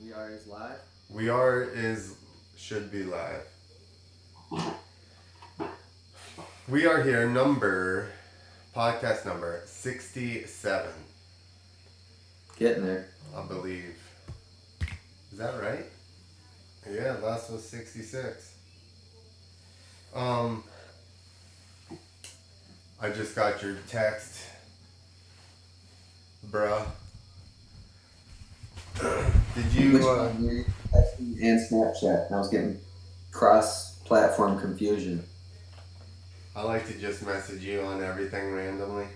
We are is live. We are is should be live. We are here, podcast number 67, Getting there. I believe. Is that right? Yeah, last was 66. Um, I just got your text, bruh. Did you? Which one? You're texting and Snapchat. And I was getting cross-platform confusion. I like to just message you on everything randomly.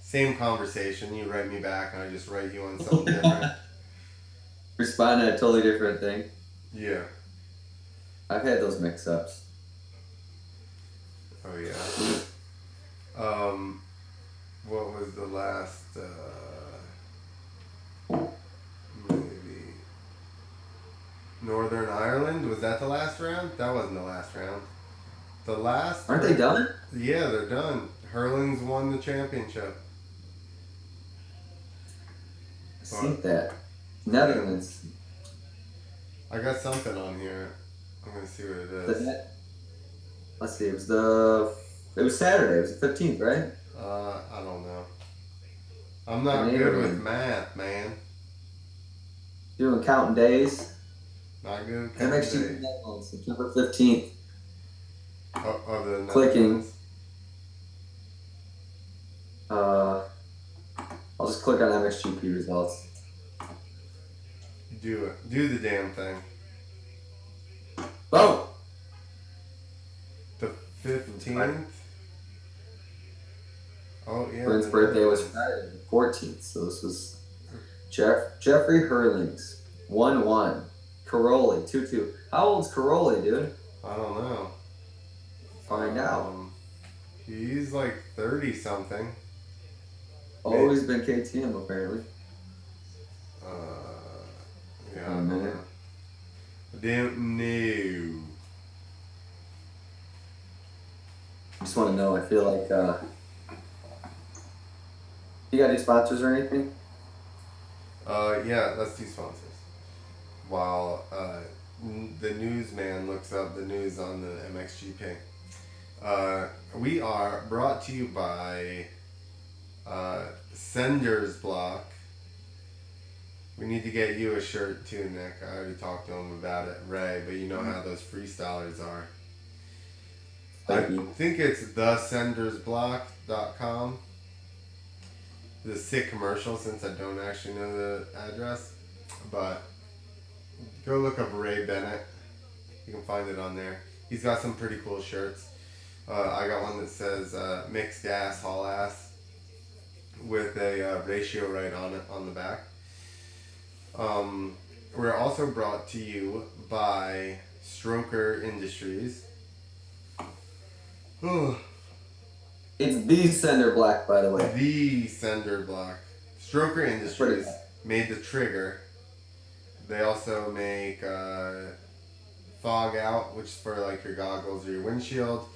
Same conversation. You write me back, and I just write you on something different. Respond to a totally different thing. Yeah. I've had those mix-ups. Oh yeah. What was the last? Maybe Northern Ireland. Was that the last round? That wasn't the last round. The last. Aren't they done? Yeah, they're done. Hurling's won the championship. I think that. Netherlands. I got something on here. I'm gonna see what it is. Let's see. It was Saturday. It was the 15th, right? I don't know. I'm not good with math, man. Doing counting days. Not good with counting days. MXGP Netherlands, September 15th. Of the Clicking. I'll just click on MXGP results. Do it. Do the damn thing. Oh! The 15th? Oh, yeah. Clint's birthday was Friday, the 14th, so this was Jeffrey Hurlings, 1-1. Caroli, 2-2. How old's Caroli, dude? I don't know. Find out. He's like 30-something. Always been KTM, apparently. Yeah, I don't know. Don't know. I just want to know, I feel like, you got any sponsors or anything? Yeah, let's do sponsors. While the newsman looks up the news on the MXGP. We are brought to you by Sender's Block. We need to get you a shirt too, Nick. I already talked to him about it, Ray, but you know how those freestylers are. I think it's thesendersblock.com. It's a sick commercial since I don't actually know the address. But go look up Ray Bennett. You can find it on there. He's got some pretty cool shirts. I got one that says mixed ass, haul ass with a ratio right on it on the back. We're also brought to you by Stroker Industries. It's the Sender Black, by the way. The Sender Block. Stroker Industries made the trigger. They also make Fog Out, which is for like your goggles or your windshield.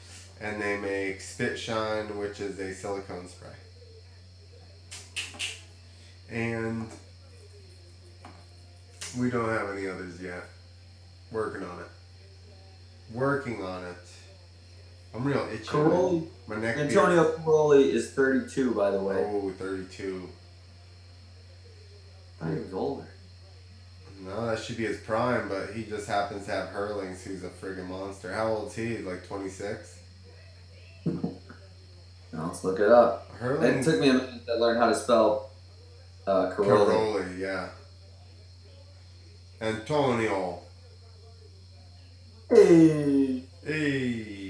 And they make Spit Shine, which is a silicone spray. And we don't have any others yet. Working on it. I'm real itchy. Caroli. My neck. Antonio Caroli is 32, by the way. Oh, 32. I thought he was older. No, that should be his prime, but he just happens to have Hurlings, who's a friggin' monster. How old is he? Like 26? Now let's look it up. Hurlings. It took me a minute to learn how to spell Caroli. Caroli, yeah. Antonio. Hey.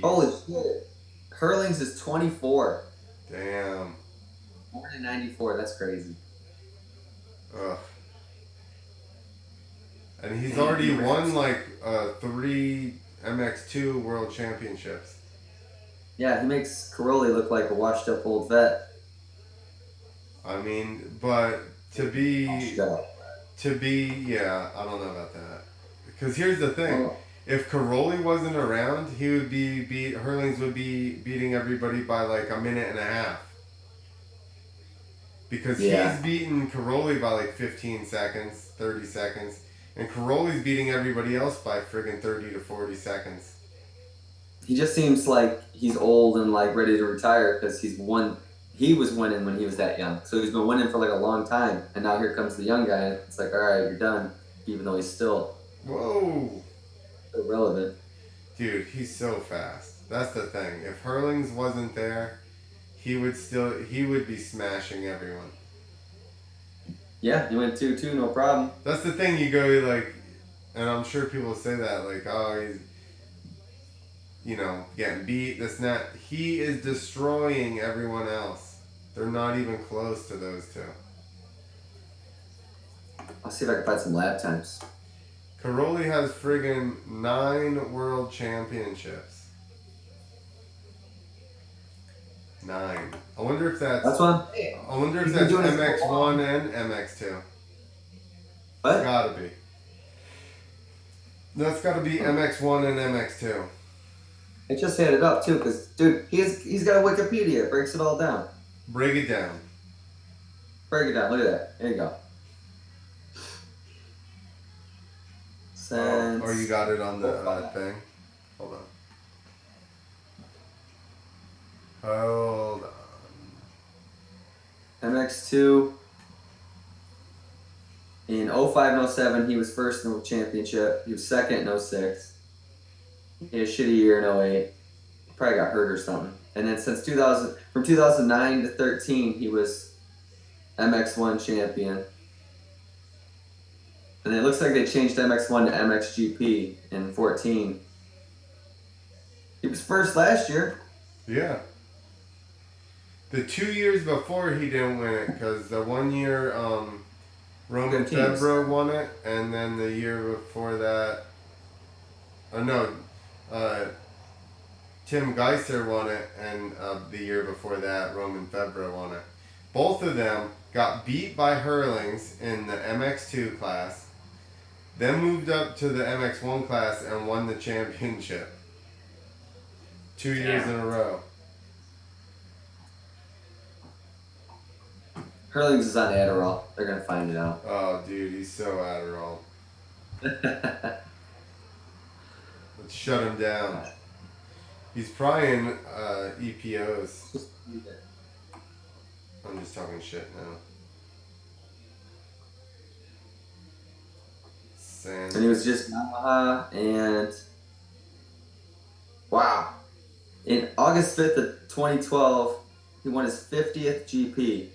Holy shit. Hurlings is 24. Damn. Born in 94. That's crazy. Ugh. And he's already won like 3 MX2 World Championships. Yeah, he makes Caroli look like a washed up old vet. I mean, but to be, yeah, I don't know about that. Because here's the thing. If Caroli wasn't around, he would Hurlings would be beating everybody by like a minute and a half. Because he's beaten Caroli by like 15 seconds, 30 seconds. And Caroli's beating everybody else by friggin' 30 to 40 seconds. He just seems like he's old and like ready to retire because he's won. He was winning when he was that young, so he's been winning for like a long time. And now here comes the young guy. And it's like, all right, you're done, even though he's still Whoa. relevant. Dude, he's so fast. That's the thing. If Hurlings wasn't there, he would be smashing everyone. Yeah, he went 2-2, no problem. That's the thing. You go like, and I'm sure people say that like, oh, he's, getting beat. This and that. He is destroying everyone else. They're not even close to those two. I'll see if I can find some lap times. Caroli has friggin' 9 world championships. 9. I wonder if that's one. I wonder if that's MX1 and MX2. What? Gotta be. That's gotta be MX1 and MX2. I just had it up too, cause dude, he's got a Wikipedia. It breaks it all down. Break it down. Break it down. Look at that. There you go. Since Or you got it on the thing. Hold on. MX2 in 05 and 07, he was first in the championship. He was second in 06. He had a shitty year in 08. He probably got hurt or something. And then since 2000, from 2009 to 13, he was MX1 champion. And it looks like they changed MX1 to MXGP in 14. He was first last year. Yeah. The 2 years before he didn't win it because the 1 year Roman Febvre won it, and then the year before that, Tim Geiser won it, and the year before that Roman Febvre won it. Both of them got beat by Hurlings in the MX2 class, then moved up to the MX1 class and won the championship. 2 years in a row. Hurlings is on Adderall. They're gonna find it out. Oh, dude, he's so Adderall. Let's shut him down. He's probably in EPOs. I'm just talking shit now. And he was just Yamaha, and wow. In August 5th of 2012, he won his 50th GP.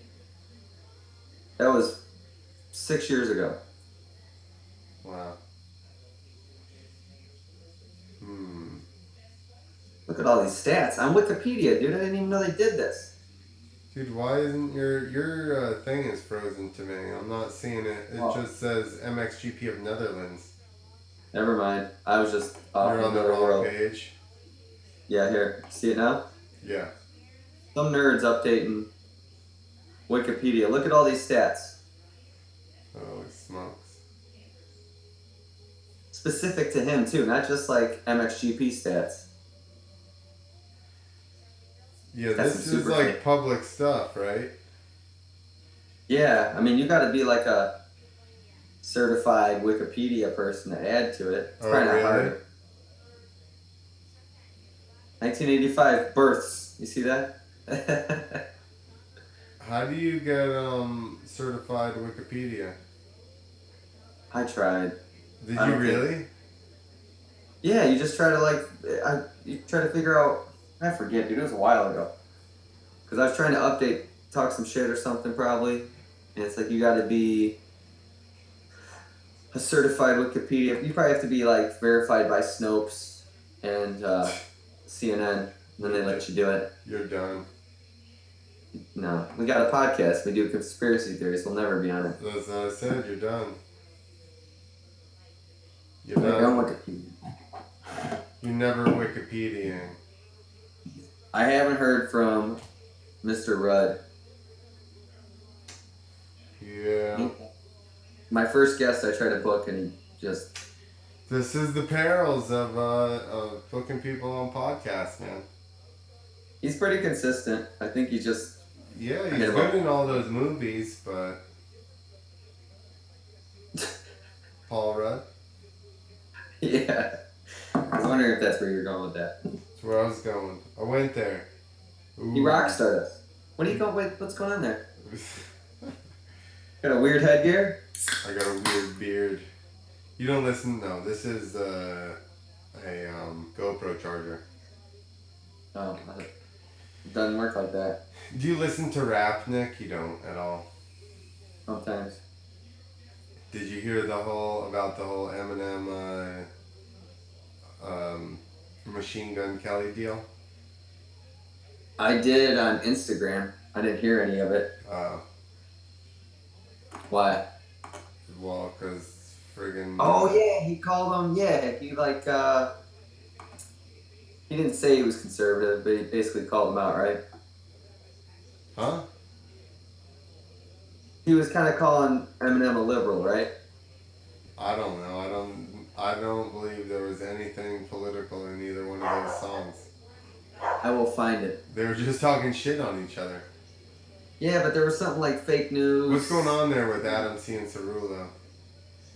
That was 6 years ago. Wow. Look at all these stats on Wikipedia, dude. I didn't even know they did this. Dude, why isn't your thing is frozen to me? I'm not seeing it. It just says MXGP of Netherlands. Never mind. I was just off. You're on the wrong page. Yeah, here. See it now? Yeah. Some nerds updating Wikipedia. Look at all these stats. Holy smokes. Specific to him, too. Not just like MXGP stats. Yeah, this is like public stuff, right? Yeah, I mean, you got to be like a certified Wikipedia person to add to it. It's probably not hard. 1985 births. You see that? How do you get certified Wikipedia? I tried. Did you really? Yeah, you just try to you try to figure out. I forget, dude. It was a while ago. Because I was trying to talk some shit or something probably. And it's like you got to be a certified Wikipedia. You probably have to be like verified by Snopes and CNN. And then they let you do it. You're done. No, we got a podcast. We do conspiracy theories. We'll never be on it. That's what I said. You're done. You're done. Wikipedia. You never Wikipediaing. I haven't heard from Mr. Rudd. Yeah. My first guest I tried to book and he just... This is the perils of booking people on podcasts, man. He's pretty consistent. I think he just... Yeah, he's good in all those movies, but... Paul Rudd? Yeah. I was wondering if that's where you're going with that. That's where I was going. I went there. You Ooh. rock starred us. What are you going with? What's going on there? Got a weird headgear? I got a weird beard. You don't listen? No, this is a GoPro charger. Oh, it doesn't work like that. Do you listen to rap, Nick? You don't at all. Sometimes. Did you hear about the whole Eminem Machine Gun Kelly deal? I did on Instagram. I didn't hear any of it. Why? Well, cause friggin'. Oh yeah, he called him. Yeah, he like. He didn't say he was conservative, but he basically called him out, right? Huh? He was kind of calling Eminem a liberal, right? I don't know. I don't believe there was anything political in either one of those songs. I will find it. They were just talking shit on each other. Yeah, but there was something like fake news. What's going on there with Adam C. and Cerulo?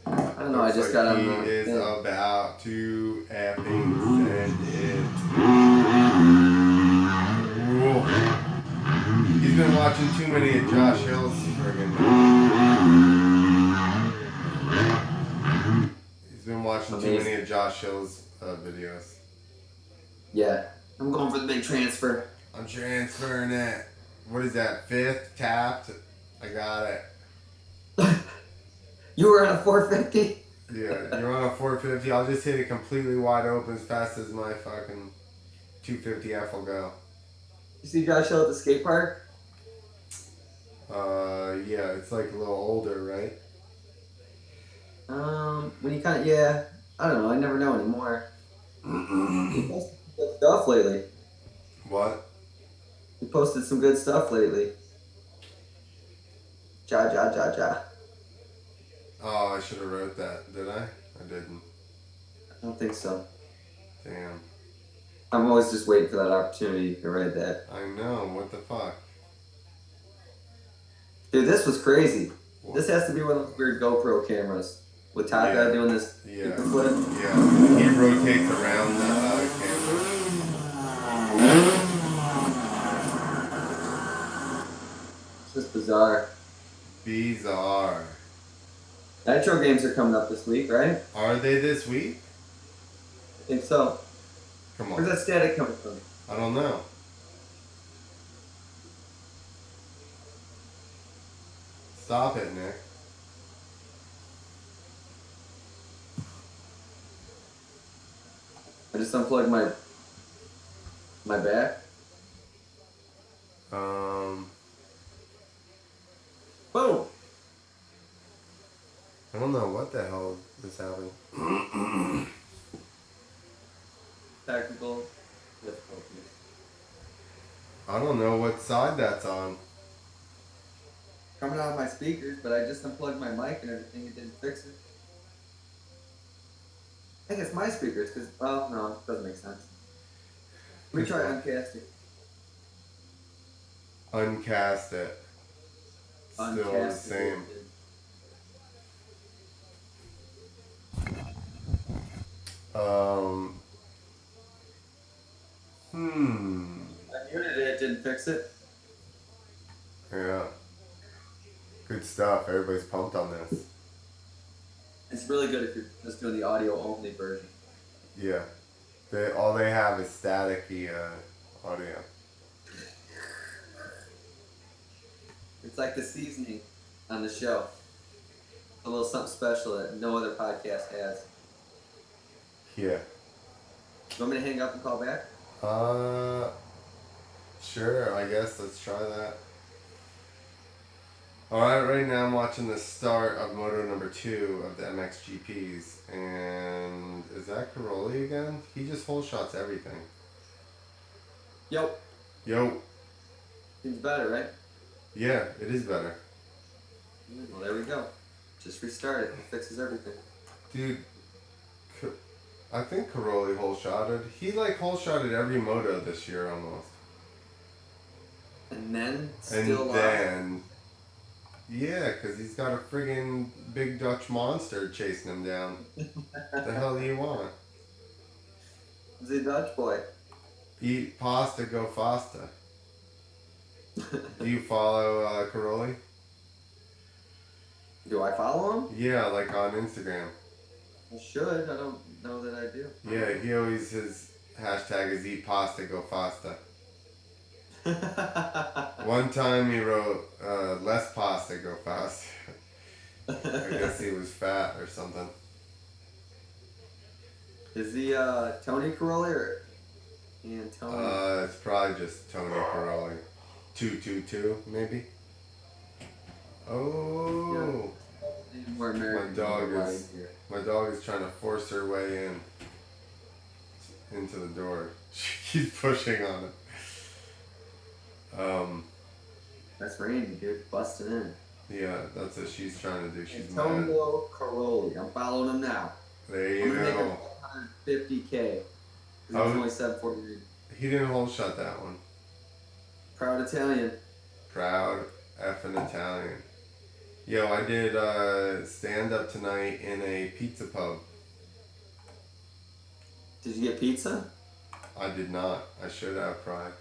I don't know. I just got on He the is thing. about to effing send it. Ooh. He's been watching too many of Josh Hill's friggin'. He's been watching too many of Josh Hill's videos. Yeah, I'm going for the big transfer. I'm transferring it. What is that? 5th tapped. I got it. You were on a 450? Yeah, you're on a 450. I'll just hit it completely wide open as fast as my fucking 250F will go. You see Josh Hill at the skate park? Yeah, it's like a little older, right? When you kind of, yeah, I don't know. I never know anymore. He posted some good stuff lately. What? He posted some good stuff lately. Ja, ja, ja, ja. Oh, I should have wrote that. Did I? I didn't. I don't think so. Damn. I'm always just waiting for that opportunity to write that. I know. What the fuck? Dude, this was crazy. What? This has to be one of those weird GoPro cameras with Taka doing this Yeah. flip. Yeah. He rotates around the camera. It's just bizarre. Bizarre. Nitro games are coming up this week, right? Are they this week? I think so. Come on. Where's that static coming from? I don't know. Stop it, Nick. I just unplugged my back. Boom! I don't know what the hell is happening. Technical difficulties. I don't know what side that's on. Coming out of my speakers, but I just unplugged my mic and everything. It didn't fix it. I think it's my speakers, because, well, no, it doesn't make sense. Let me try uncasting. Uncast it. Still the same. I muted it, didn't fix it. Yeah. Good stuff. Everybody's pumped on this. It's really good if you're just doing the audio only version. Yeah. All they have is staticky audio. It's like the seasoning on the show. A little something special that no other podcast has. Yeah. You want me to hang up and call back? Sure, I guess. Let's try that. Alright, right now I'm watching the start of Moto number 2 of the MXGPs. And is that Caroli again? He just whole shots everything. Yep. Yo. Seems better, right? Yeah, it is better. Well, there we go. Just restart it. It fixes everything. Dude, I think Caroli whole shotted. He like whole shotted every moto this year almost. And then And then Yeah, because he's got a friggin' big Dutch monster chasing him down. The hell do you want? The Dutch boy. Eat pasta, go faster. Do you follow Caroli? Do I follow him? Yeah, like on Instagram. I should. I don't know that I do. Yeah, he always his hashtag is eat pasta, go faster. One time he wrote less pasta, go faster. I guess he was fat or something. Is he Tony Caroli or Antonio? It's probably just Tony Caroli. 222 maybe. Oh, More American. my dog is trying to force her way into the door. She keeps pushing on it. That's Randy, dude, busting in. Yeah, that's what she's trying to do. She's mad. Antonio Caroli. I'm following him now. There I'm you gonna make him go. 150K. He's Oh. only 749. He didn't hold shut that one. Proud Italian. Proud effing Italian. Yo, I did stand up tonight in a pizza pub. Did you get pizza? I did not. I should have probably.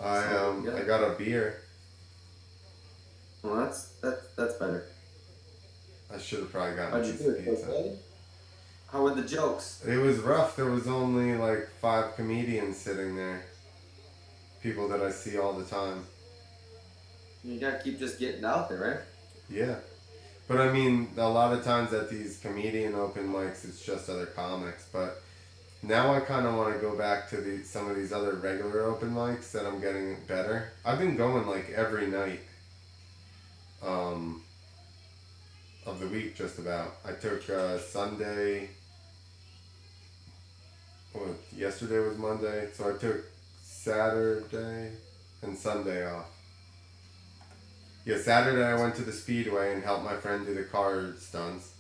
Yeah. I got a beer. Well, that's better. I should have probably gotten How'd a you piece do of it? pizza. Okay? How were the jokes? It was rough. There was only like 5 comedians sitting there. People that I see all the time. You gotta keep just getting out there, right? Yeah. But I mean, a lot of times at these comedian open mics, it's just other comics. But now I kind of want to go back to some of these other regular open mics that I'm getting better. I've been going like every night of the week, just about. I took Sunday. Well, yesterday was Monday, so I took Saturday and Sunday off. Yeah, Saturday I went to the Speedway and helped my friend do the car stunts.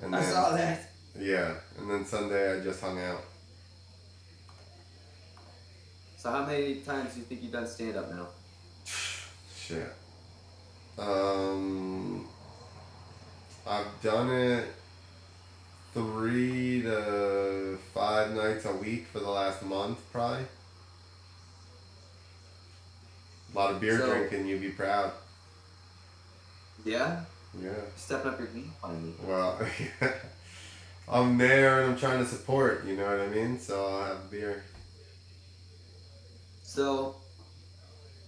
And I then, saw that. Yeah, and then Sunday I just hung out. So how many times do you think you've done stand up now? Shit. I've done it 3 to 5 nights a week for the last month, probably. A lot of beer So- drinking, you'd be proud. Yeah? Yeah. Stepping up your game finally. Well, I'm there and I'm trying to support, you know what I mean? So I'll have beer. So,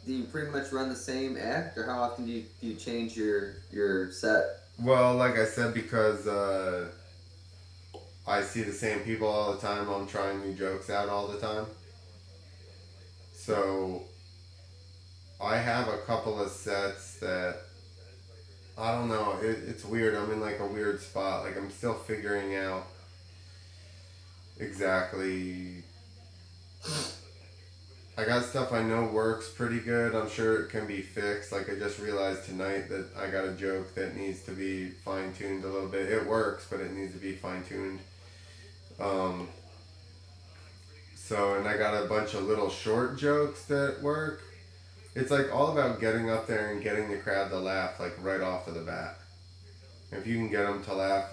do you pretty much run the same act, or how often do you change your set? Well, like I said, because I see the same people all the time, I'm trying new jokes out all the time. So I have a couple of sets that, I don't know, it's weird. I'm in like a weird spot. Like I'm still figuring out exactly. I got stuff I know works pretty good. I'm sure it can be fixed. Like I just realized tonight that I got a joke that needs to be fine tuned a little bit. It works, but it needs to be fine tuned. So, and I got a bunch of little short jokes that work. It's like all about getting up there and getting the crowd to laugh like right off of the bat. If you can get them to laugh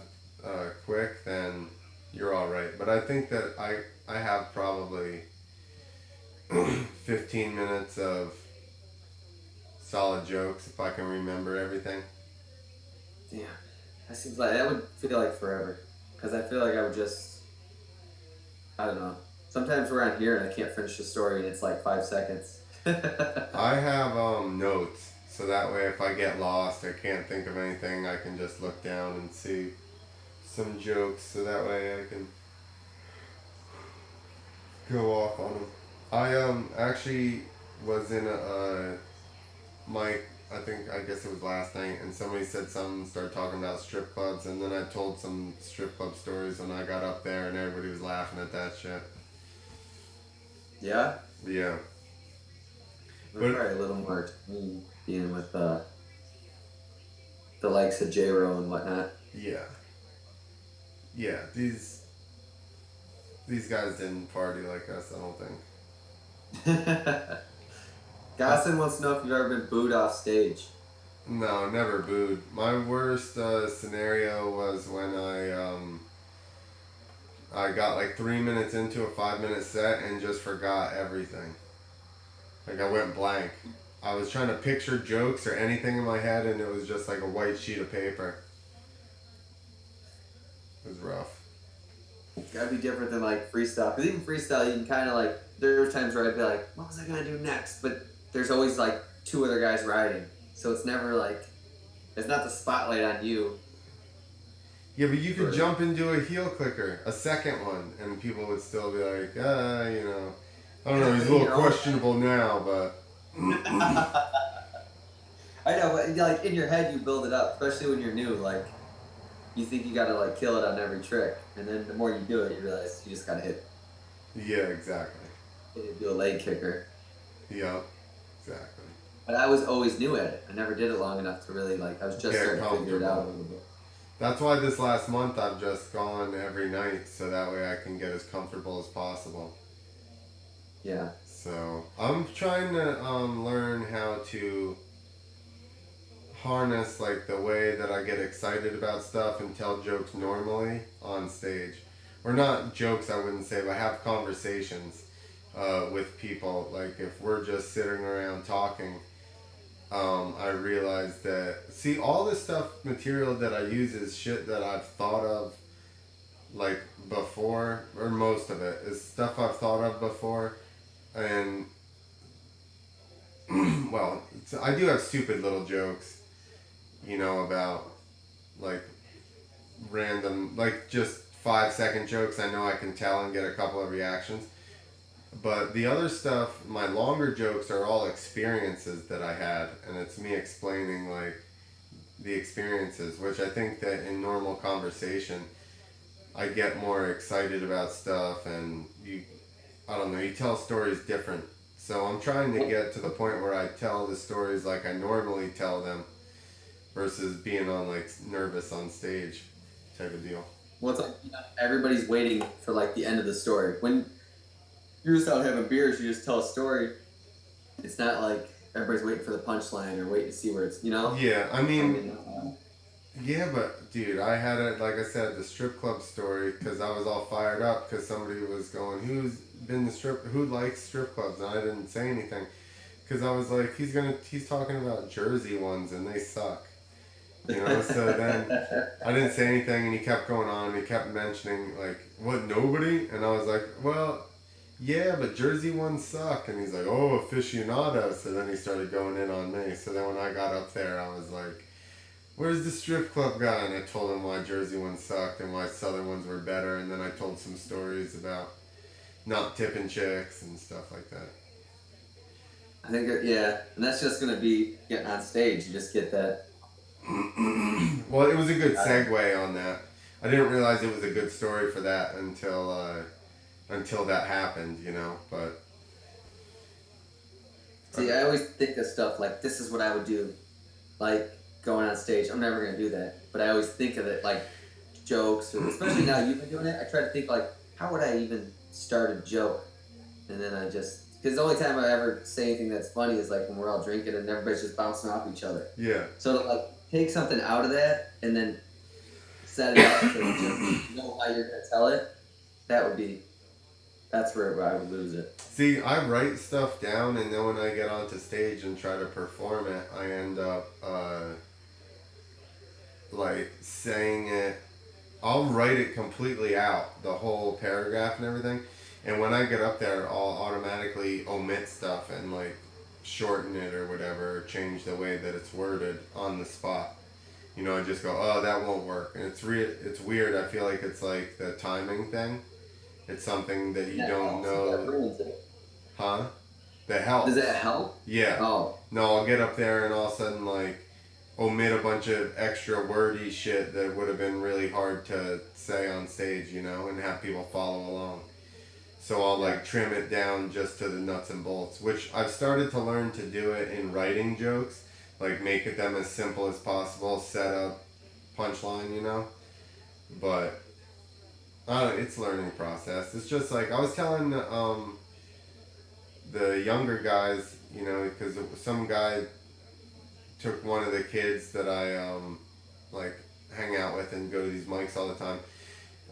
quick, then you're all right. But I think that I have probably 15 minutes of solid jokes if I can remember everything. Yeah, that seems like that would feel like forever. Because I feel like I would just, I don't know. Sometimes we're on here and I can't finish the story and it's like 5 seconds. I have notes, so that way if I get lost, I can't think of anything, I can just look down and see some jokes, so that way I can go off on them. I actually was in I guess it was last night, and somebody said something, started talking about strip clubs, and then I told some strip club stories when I got up there, and everybody was laughing at that shit. Yeah? Yeah. We're But- probably a little more dealing with the likes of J-Ro and whatnot. Yeah. Yeah, these guys didn't party like us, I don't think. Gossen wants to know if you've ever been booed off stage. No, never booed. My worst scenario was when I got like 3 minutes into a 5 minute set and just forgot everything. Like I went blank. I was trying to picture jokes or anything in my head, and it was just like a white sheet of paper. It was rough. Gotta be different than like freestyle. Because even freestyle, you can kind of like. There's times where I'd be like, "What was I gonna do next?" But there's always like two other guys riding, so it's never like it's not the spotlight on you. Yeah, but you could For jump into a heel clicker, a second one, and people would still be like, you know, I don't know, he's a little your own. questionable now, but I know, but like in your head, you build it up, especially when you're new. Like you think you gotta like kill it on every trick, and then the more you do it, you realize you just gotta yeah, exactly. do a leg kicker. Yeah, exactly. But I was always new at it. I never did it long enough to really like. I was just Get starting to figure it out a comfortable. little bit. That's why this last month I've just gone every night, so that way I can get as comfortable as possible. Yeah. So I'm trying to learn how to harness like the way that I get excited about stuff and tell jokes normally on stage, or not jokes I wouldn't say, but have conversations with people. Like if we're just sitting around talking, I realized that see all this stuff material that I use is shit that I've thought of like before, or most of it is stuff I've thought of before, and well, I do have stupid little jokes, you know, about like random, like just 5 second jokes. I know I can tell and get a couple of reactions. But the other stuff, my longer jokes are all experiences that I had, and it's me explaining like the experiences, which I think that in normal conversation, I get more excited about stuff, and I don't know, you tell stories different. So I'm trying to get to the point where I tell the stories like I normally tell them versus being on like nervous on stage type of deal. Well, it's like everybody's waiting for like the end of the story. When you're just out having beers, you just tell a story. It's not like everybody's waiting for the punchline or waiting to see where it's, you know? Yeah, I I mean, mean, yeah, but dude, I had it like I said, the strip club story because I was all fired up because somebody was going, who likes strip clubs, and I didn't say anything because I was like, he's talking about Jersey ones and they suck, you know. So then I didn't say anything, and he kept going on. And he kept mentioning like, what, nobody, and I was like, well, yeah, but Jersey ones suck, and he's like, oh, aficionado. So then he started going in on me. So then when I got up there, I was like, where's the strip club guy? And I told him why Jersey ones sucked and why Southern ones were better. And then I told some stories about not tipping chicks and stuff like that. I think, yeah, and that's just gonna be getting on stage. You just get that. Well, it was a good Uh, segue on that. I didn't realize it was a good story for that until that happened, you know. But See, I always think of stuff like this is what I would do, like going on stage. I'm never gonna do that, but I always think of it like jokes, or especially now you've been doing it. I try to think like, how would I even start a joke, and then I just because the only time I ever say anything that's funny is like when we're all drinking and everybody's just bouncing off each other. yeah, So to like take something out of that and then set it up so you just know how you're gonna tell it, that would be that's where I would lose it. see, I write stuff down, and then when I get onto stage and try to perform it, I end up like saying it. I'll write it completely out, the whole paragraph and everything. And when I get up there, I'll automatically omit stuff and like shorten it or whatever, or change the way that it's worded on the spot. You know, I just go, oh, that won't work. And it's weird. I feel like it's like the timing thing. It's something that you That don't helps. That know, ruins it. huh? That helps. Does that help? Yeah. Oh, No, I'll get up there and all of a sudden like omit a bunch of extra wordy shit that would have been really hard to say on stage, you know, and have people follow along. So I'll like trim it down just to the nuts and bolts, which I've started to learn to do it in writing jokes, like make it them as simple as possible, set up, punchline, you know. But I don't know, it's a learning process. It's just like I was telling the younger guys, you know, because some guy took one of the kids that I like hang out with and go to these mics all the time.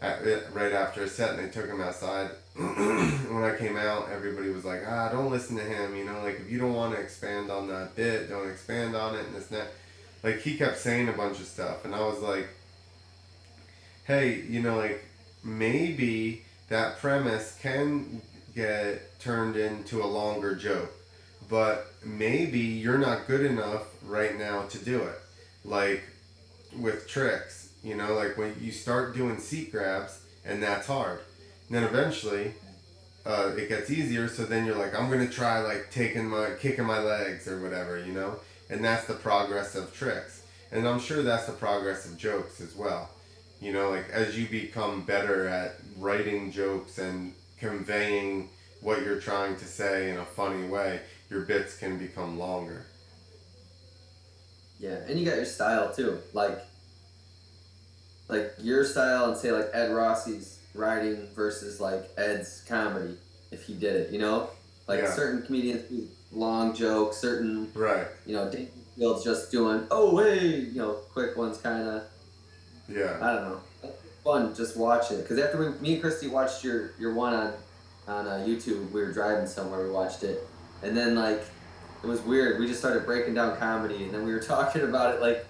Right after a set, and they took him outside. When I came out, everybody was like, don't listen to him, you know, like, if you don't want to expand on that bit, don't expand on it, and this and that. Like, he kept saying a bunch of stuff, and I was like, hey, you know, like, maybe that premise can get turned into a longer joke, but maybe you're not good enough right now to do it. Like, with tricks. You know, like when you start doing seat grabs, and that's hard. And then eventually, it gets easier. So then you're like, I'm gonna try like kicking my legs or whatever, you know. And that's the progress of tricks. And I'm sure that's the progress of jokes as well. You know, like as you become better at writing jokes and conveying what you're trying to say in a funny way, your bits can become longer. Yeah, and you got your style too, like your style, and say like Ed Rossi's writing versus like Ed's comedy, if he did it, you know, like certain comedians do long jokes, certain you know, Dangerfield's just doing you know, quick ones, kind of. Yeah. I don't know. It's fun just watching it, because after me and Christy watched your one on YouTube, we were driving somewhere, we watched it, and then like it was weird. We just started breaking down comedy, and then we were talking about it like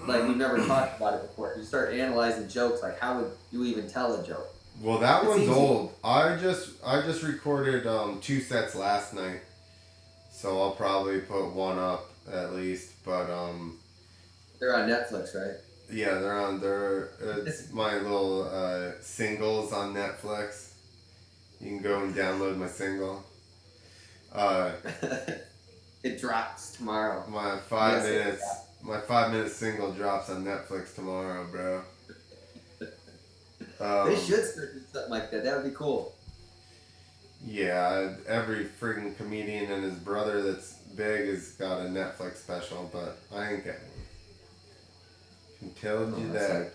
we've never talked about it before. You start analyzing jokes, like how would you even tell a joke? Well, that one's old. I just recorded 2 sets last night, so I'll probably put one up at least. But they're on Netflix, right? Yeah, they're on there. It's my little singles on Netflix. You can go and download my single. It drops tomorrow. My 5 minutes. My 5-minute single drops on Netflix tomorrow, bro. They should start doing something like that. That would be cool. Yeah, every freaking comedian and his brother that's big has got a Netflix special, but I ain't getting one. I'm telling you that. At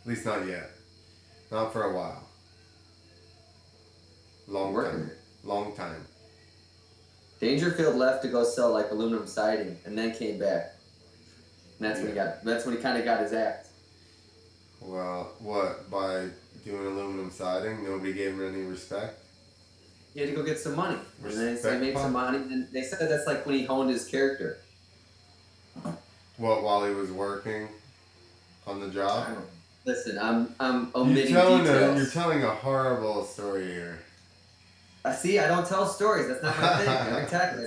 least not yet. Not for a while. Long time. Dangerfield left to go sell like aluminum siding, and then came back. And that's when he kind of got his act. Well, what, by doing aluminum siding, nobody gave him any respect? He had to go get some money. And then he made some money, and they said that's like when he honed his character. What, while he was working on the job? Listen, I'm omitting details. You're telling a horrible story here. See, I don't tell stories. That's not my thing. Exactly.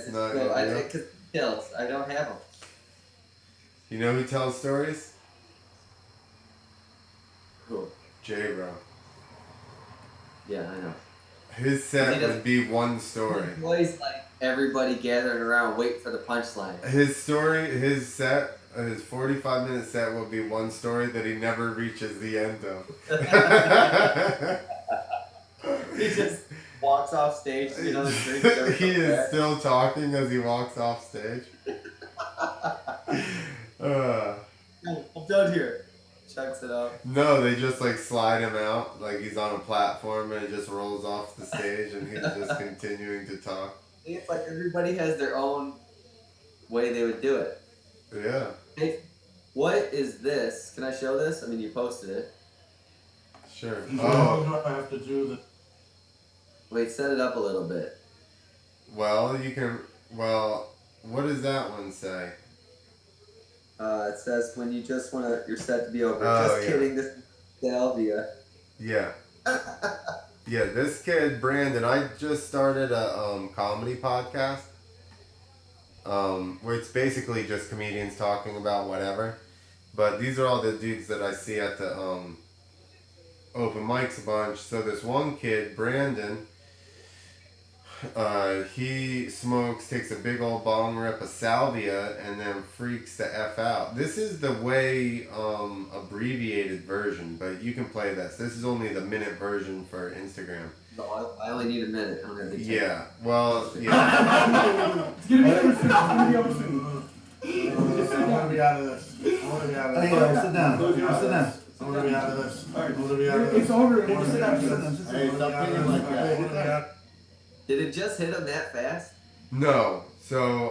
I take details. I don't have them. You know who tells stories? Who? J-Bro. Yeah, I know. His set would be one story. He's always like everybody gathering around waiting for the punchline. His 45-minute set will be one story that he never reaches the end of. He just walks off stage, you know, he is still talking as he walks off stage. I'm done here. Checks it out. No, they just like slide him out like he's on a platform, and he just rolls off the stage, and he's just continuing to talk. It's like everybody has their own way they would do it. Yeah. Hey, what is this? Can I show this? I mean, you posted it. Sure. Oh, I have to do the. Wait, set it up a little bit. Well, you can. Well, what does that one say? It says when you just want your set to be over. Oh, Just kidding. This is Salvia. Yeah. Yeah, this kid Brandon. I just started a comedy podcast. Where it's basically just comedians talking about whatever. But these are all the dudes that I see at the open mics a bunch. So this one kid, Brandon, he takes a big old bong rip of salvia, and then freaks the F out. This is the way abbreviated version, but you can play this. This is only the minute version for Instagram. No, I only need a minute. I don't have the time. Yeah, well, yeah. It's gonna be over soon. I want to be out of this. I want to be out of this. Hey, sit down. Sit down. I want to be out of this. I want to be out of this. It's over. Just sit down. Sit down. Hey, stop thinking like that. Did it just hit him that fast? No. So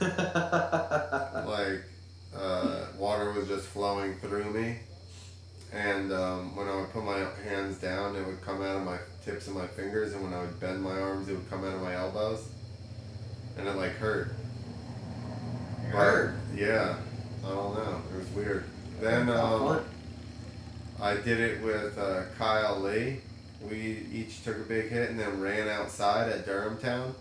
Like, water was just flowing through me. And when I would put my hands down, it would come out of my tips of my fingers. And when I would bend my arms, it would come out of my elbows. And it like hurt. Hurt. Yeah. I don't know. It was weird. Then I did it with Kyle Lee. We each took a big hit and then ran outside at Durham Town.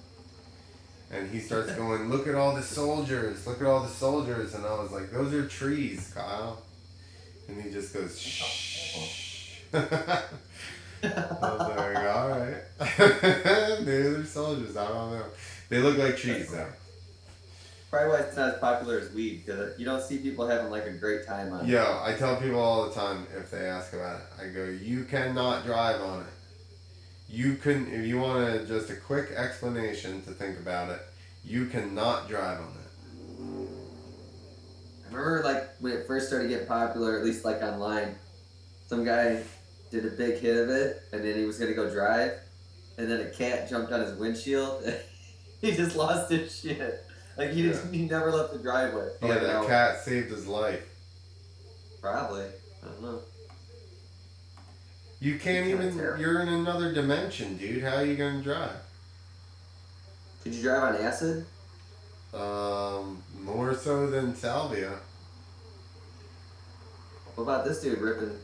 And he starts going, look at all the soldiers, look at all the soldiers. And I was like, those are trees, Kyle. And he just goes, shh. I was like, alright. Maybe they're soldiers, I don't know. They look like trees though. Probably why it's not as popular as weed, because you don't see people having like a great time on it. Yo, I tell people all the time if they ask about it, I go, you cannot drive on it. You can, if you want just a quick explanation to think about it, you cannot drive on it. I remember like when it first started getting popular, at least like online, some guy did a big hit of it, and then he was gonna go drive, and then a cat jumped on his windshield. He just lost his shit. Like he never left the driveway. Yeah, Like, that cat saved his life. Probably. I don't know. You can't even, you're in another dimension, dude. How are you gonna drive? Could you drive on acid? More so than salvia. What about this dude ripping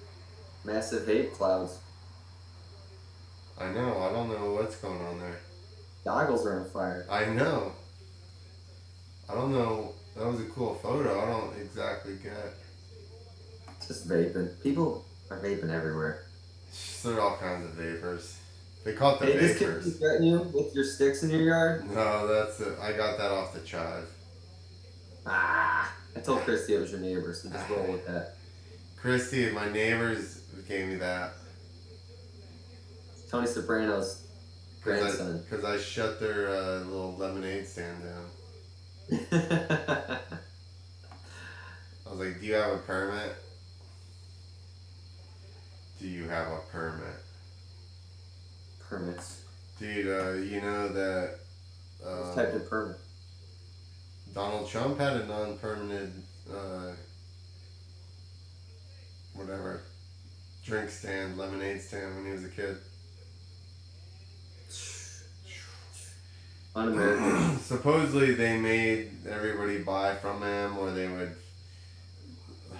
massive vape clouds? I know, I don't know what's going on there. Goggles are on fire. I know. I don't know. That was a cool photo. I don't exactly get. Just vaping. People are vaping everywhere. There are all kinds of vapors. They call it the Hey, this kid vapors. threaten you with your sticks in your yard? No, that's it. I got that off the chive. Ah! I told Christy it was your neighbor, so just roll with that. Christy, my neighbors gave me that. Tony Soprano's grandson. Because I shut their little lemonade stand down. I was like, do you have a permit? Do you have a permit? Permits. Dude, you know that What type of permit? Donald Trump had a non-permanent, whatever, drink stand, lemonade stand when he was a kid. Un-American. Supposedly they made everybody buy from him, or they would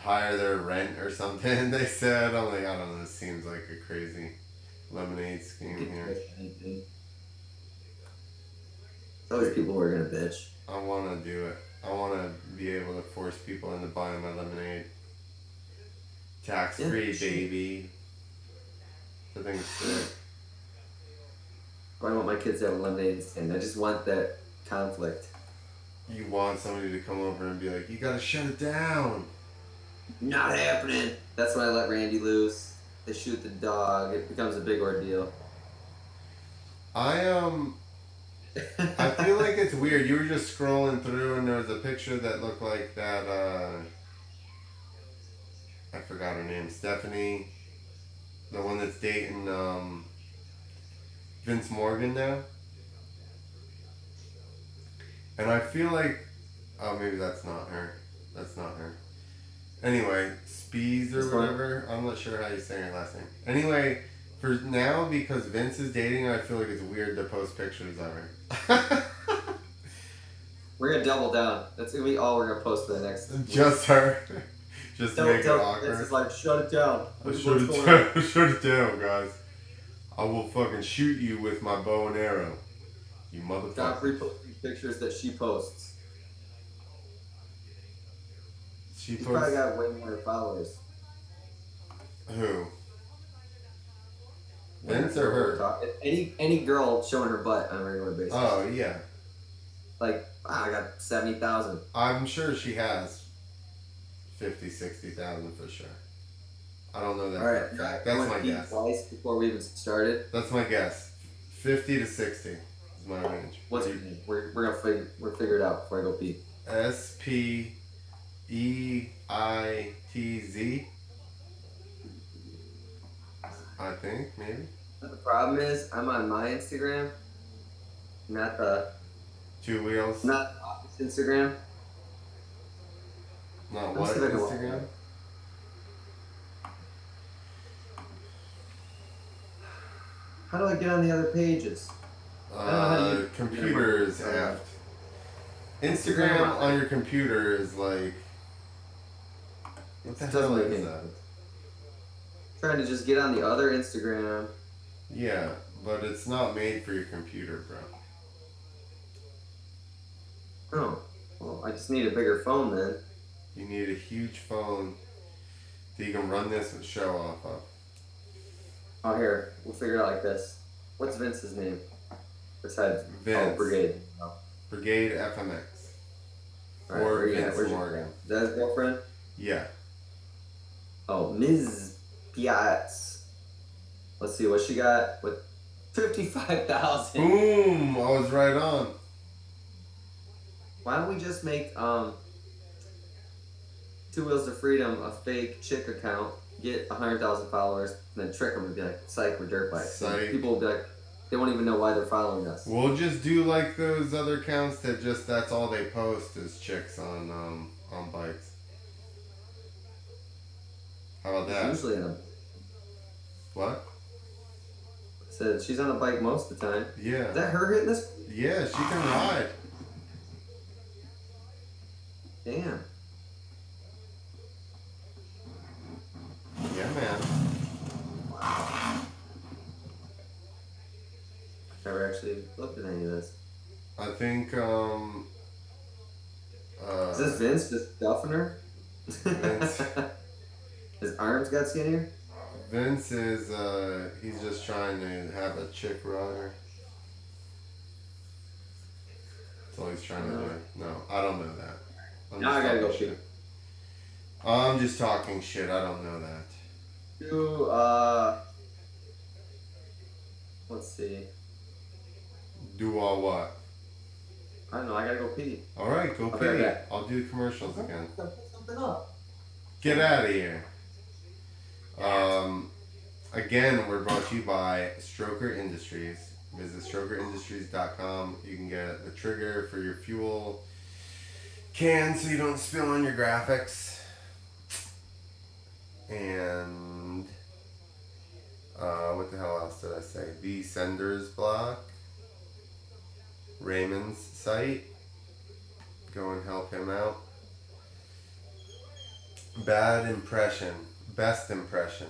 hire their rent or something. They said, I'm like, I don't know. This seems like a crazy lemonade scheme here. It's always people who are gonna bitch. I want to do it. I want to be able to force people into buying my lemonade. Tax free, Yeah. baby. I think it's sick. I want my kids to have a lemonade stand. I just want that conflict. You want somebody to come over and be like, you gotta shut it down. Not happening. That's when I let Randy loose. They shoot the dog. It becomes a big ordeal. I feel like it's weird. You were just scrolling through and there was a picture that looked like that, I forgot her name, Stephanie, the one that's dating, Vince Morgan now. And I feel like, oh, maybe that's not her. That's not her. Anyway, Spees or whatever. I'm not sure how you say her last name. Anyway, for now, because Vince is dating, I feel like it's weird to post pictures of her. We're gonna double down. That's gonna be all we're gonna post for the next. Just her. Just to make it awkward. This is like, shut it down. Shut it down, guys. I will fucking shoot you with my bow and arrow. You motherfucker. Stop reposting pictures that she posts. She She's probably got way more followers. Who? Vince or her? Any girl showing her butt on a regular basis. Oh, yeah. Like, I got 70,000. I'm sure she has 50, 60,000 for sure. I don't know that All right, for a fact. That's my guess. Twice before we even started. That's my guess. 50 to 60 is my range. What's your name? We're gonna figure it out before I go pee. SPEITZ. I think maybe. The problem is, I'm on my Instagram, not the 2 wheels. not the Instagram. Not Let me what see if I can look Instagram? it How do I get on the other pages? I don't know how to use Computer is effed. Instagram on your computer is like, what the hell make is any that? sense. Trying to just get on the other Instagram. Yeah, but it's not made for your computer, bro. Oh, well, I just need a bigger phone then. You need a huge phone that you can run this and show off of. Oh, here, we'll figure it out like this. What's Vince's name? Besides Vince. Brigade. Oh. Brigade FMX. All right, Or where you at? Vince Where's your Morgan. Is that his girlfriend? Yeah. Oh, Ms. Piatz. Let's see what she got with 55,000. Boom! I was right on. Why don't we just make Two Wheels to Freedom a fake chick account, get 100,000 followers, and then trick them and be like, "Psych, we're dirt bikes." Psych. People will be like, they won't even know why they're following us. We'll just do like those other accounts that just that's all they post is chicks on bikes. How about that? Usually on a What? said she's on a bike most of the time. Yeah. Is that her hitting this? Yeah, she can ride. Damn. Yeah, man. Never actually looked at any of this. I think Is this Vince just duffing her? Vince. His arms got skinnier? Vince is he's just trying to have a chick rider. That's all he's trying to do. No, I don't know that. Now I gotta go talking shoot. I'm just talking shit. I don't know that. Let's see. Do all what? I don't know, I gotta go pee. Alright, go I'll be right pee. back. I'll do commercials again. Put something up. Get out of here. Again, we're brought to you by Stroker Industries. Visit strokerindustries.com. You can get the trigger for your fuel can so you don't spill on your graphics. And what the hell else did I say? The Senders block. Raymond's site. Go and help him out. Bad impression. Best impression.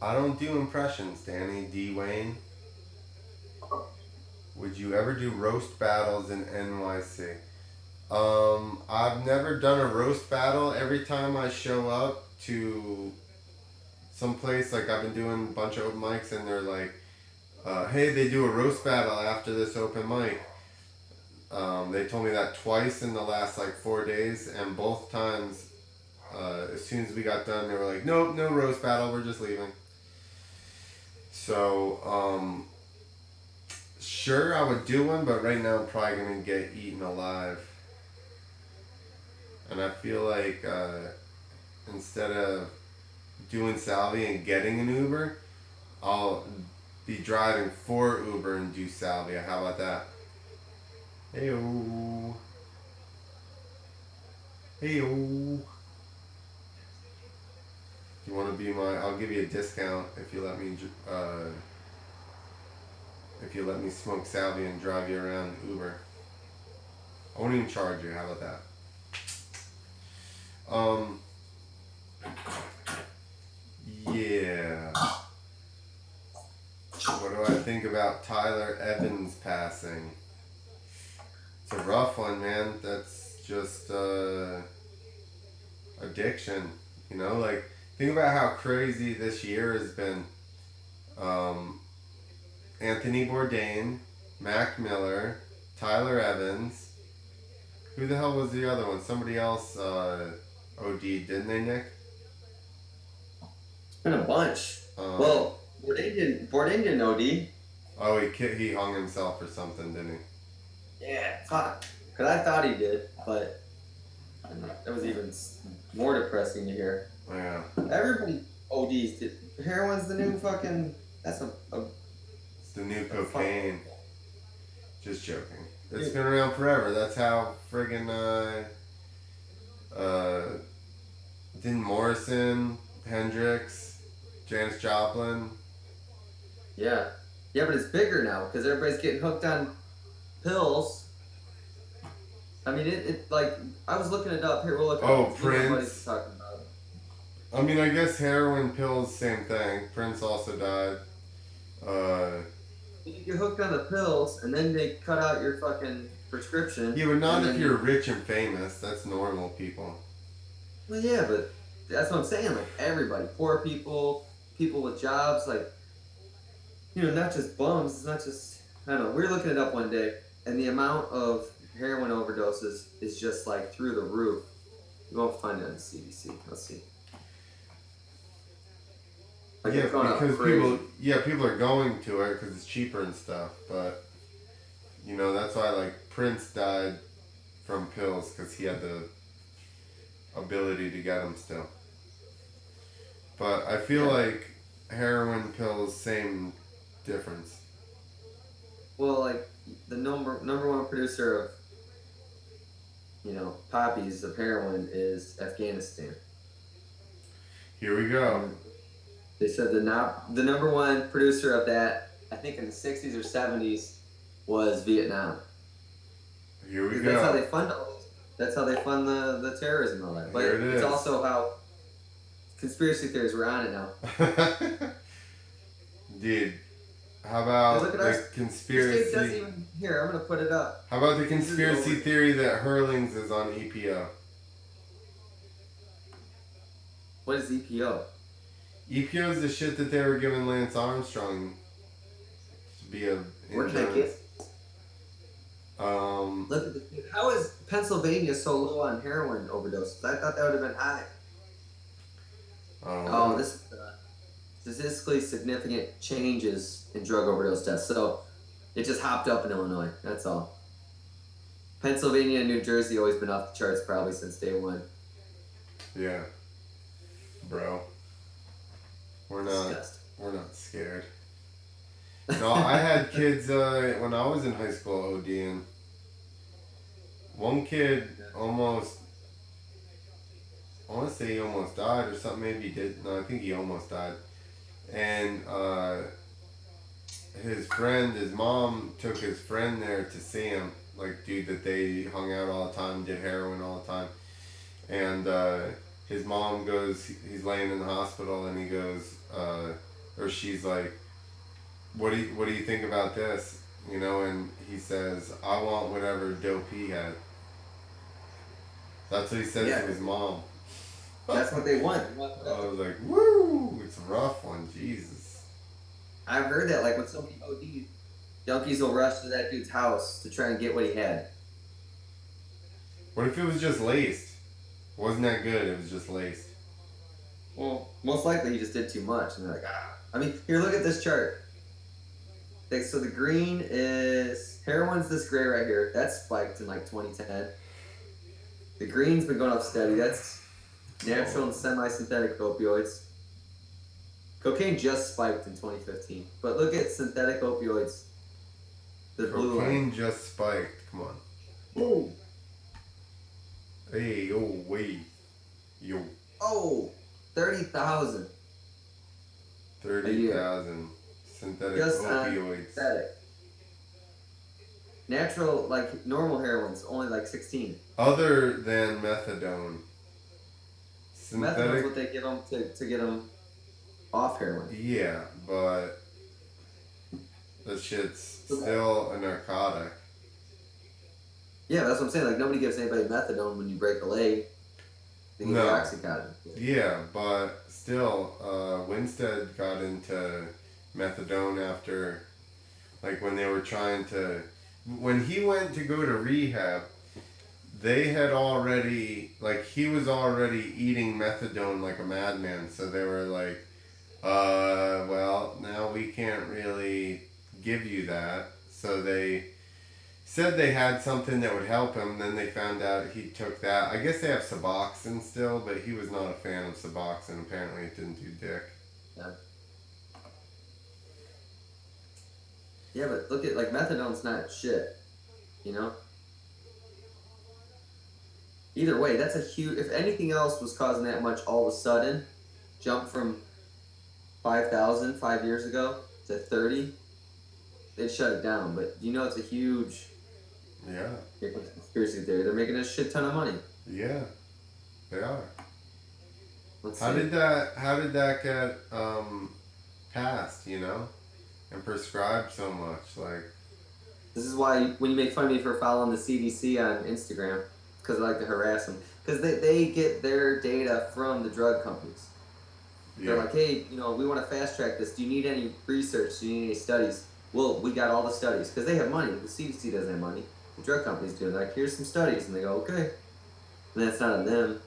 I don't do impressions, Danny D. Wayne. Would you ever do roast battles in NYC? I've never done a roast battle. Every time I show up to some place, like I've been doing a bunch of open mics and they're like, hey, they do a roast battle after this open mic. They told me that twice in the last like 4 days, and both times, as soon as we got done, they were like, nope, no roast battle, we're just leaving. So, sure, I would do one, but right now I'm probably going to get eaten alive. And I feel like instead of doing Salvi and getting an Uber, I'll be driving for Uber and do Salvia. How about that? Heyo. Heyo. You want to be I'll give you a discount if you let me smoke Salvia and drive you around Uber. I won't even charge you. How about that? Yeah. What do I think about Tyler Evans passing? It's a rough one, man. That's just addiction. You know, like think about how crazy this year has been. Anthony Bourdain, Mac Miller, Tyler Evans. Who the hell was the other one? Somebody else OD'd, didn't they, Nick? It's been a bunch. Well, Bourdain didn't OD. Oh, he hung himself or something, didn't he? Yeah, fuck. Because I thought he did, but that was even more depressing to hear. Yeah. Everybody ODs. Heroin's the new fucking. That's It's the new cocaine. Just joking. It's been around forever. That's how friggin' didn't Morrison, Hendrix, Janis Joplin. Yeah. Yeah, but it's bigger now because everybody's getting hooked on pills. I mean, it like I was looking it up here. We'll look it Oh, up. Me and my buddies Prince. were talking about it. I mean, I guess heroin pills, same thing. Prince also died. You get hooked on the pills, and then they cut out your fucking prescription. Yeah, but not and if then you're rich and famous. That's normal people. Well, yeah, but that's what I'm saying. Like everybody, poor people, people with jobs, like not just bums. It's not just I don't know. We were looking it up one day, and the amount of heroin overdoses is just like through the roof. You won't find it on the CDC. Let's see. Like Yeah, it's going up because crazy. people are going to it because it's cheaper and stuff. But that's why like Prince died from pills because he had the ability to get them still. But I feel Yeah. like heroin pills, same difference. Well, like the number one producer of poppies of heroin is Afghanistan. Here we go. And they said the number one producer of that, I think in the 60s or 70s, was Vietnam. Here we That's how go. they fund all this. That's how they fund the terrorism and all that. But Here it it's is. also how conspiracy theories were on it now. Dude, how about Look at the our state doesn't conspiracy? even here. I'm gonna put it up. How about the This is conspiracy over. theory that Hurlings is on EPO? What is EPO? EPO is the shit that they were giving Lance Armstrong to be a Where can I insurance. get? Um, Look at how is Pennsylvania so low on heroin overdoses? I thought that would have been high. Oh, this is statistically significant changes in drug overdose deaths. So it just hopped up in Illinois. That's all. Pennsylvania and New Jersey always been off the charts probably since day one. yeah, bro. We're Disgusting. not scared. No, I had kids when I was in high school ODing. One kid almost, I want to say he almost died or something. Maybe he did. No, I think he almost died. And his mom took his friend there to see him. Like, dude that they hung out all the time, did heroin all the time. And his mom goes, he's laying in the hospital, and he goes, or she's like, what do you think about this? And he says, I want whatever dope he had. That's what he says Yeah. to his mom. That's what they want. I was like, woo! It's a rough one, Jesus. I've heard that. Like when somebody OD'd, junkies will rush to that dude's house to try and get what he had. What if it was just laced? Wasn't that good? It was just laced. Well, most likely he just did too much, and they're like, I mean, here, look at this chart. Okay, so the green is heroin's this gray right here. That's spiked in like 2010. The green's been going up steady. That's natural and semi-synthetic opioids. Cocaine just spiked in 2015, but look at synthetic opioids. The blue line. Cocaine just spiked. Come on. Boom. Hey, yo, wait. Yo. Oh, 30,000. 30,000 synthetic Just opioids. synthetic. Natural, like normal heroin's only like 16. Other than methadone. Methadone's Synthetic. what they give them to get them off heroin. Yeah, but that shit's still a narcotic. Yeah, that's what I'm saying. Like nobody gives anybody methadone when you break a leg. They give you No. Oxycontin. Yeah, but still, Winstead got into methadone after, like, when they were trying to, when he went to go to rehab, they had already, like, he was already eating methadone like a madman, so they were like, well, now we can't really give you that. So they said they had something that would help him, then they found out he took that. I guess they have Suboxone still, but he was not a fan of Suboxone. Apparently it didn't do dick. Yeah, but look at like methadone's not shit. You know. Either way, that's a huge. If anything else was causing that much all of a sudden, jump from 5,000 5 years ago to 30, they'd shut it down. But you know, it's a huge. Yeah. Here comes conspiracy theory. They're making a shit ton of money. Yeah, they are. Let's How see. did that get passed? You know, and prescribed so much like. This is why when you make fun of me for following the CDC on Instagram, because I like to harass them, because they get their data from the drug companies. They're Yeah. like, hey, you know, we want to fast track this. Do you need any research? Do you need any studies? Well, we got all the studies because they have money. The CDC doesn't have money. The drug companies do. They're like, here's some studies, and they go, okay. And that's not on them.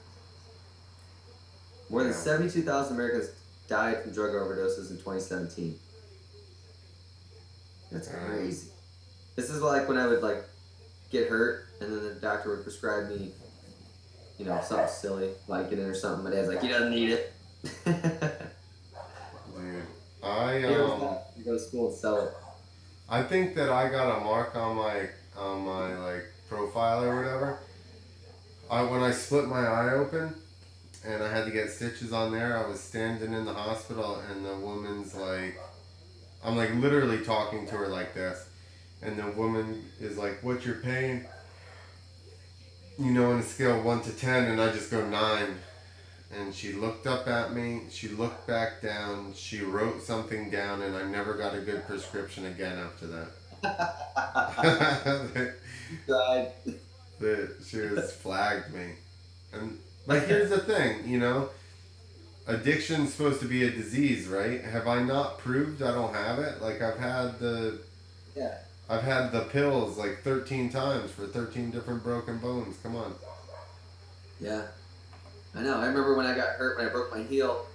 More than Yeah. 72,000 Americans died from drug overdoses in 2017. That's crazy. This is like when I would like get hurt, and then the doctor would prescribe me, you know, something silly, Vicodin or something. My dad's like, he doesn't need it. Dude, I You go to school and sell it. I think that I got a mark on my like profile or whatever. When I split my eye open and I had to get stitches on there, I was standing in the hospital and the woman's like, I'm like literally talking to her like this, and the woman is like, "What's your pain?" You know, on a scale of 1 to 10, and I just go 9. And she looked up at me, she looked back down, she wrote something down, and I never got a good prescription again after that. Tried. She was flagged me. And like, here's the thing, you know, addiction's supposed to be a disease, right? Have I not proved I don't have it? Like, I've had the pills like 13 times for 13 different broken bones. Come on. Yeah. I know. I remember when I got hurt, when I broke my heel,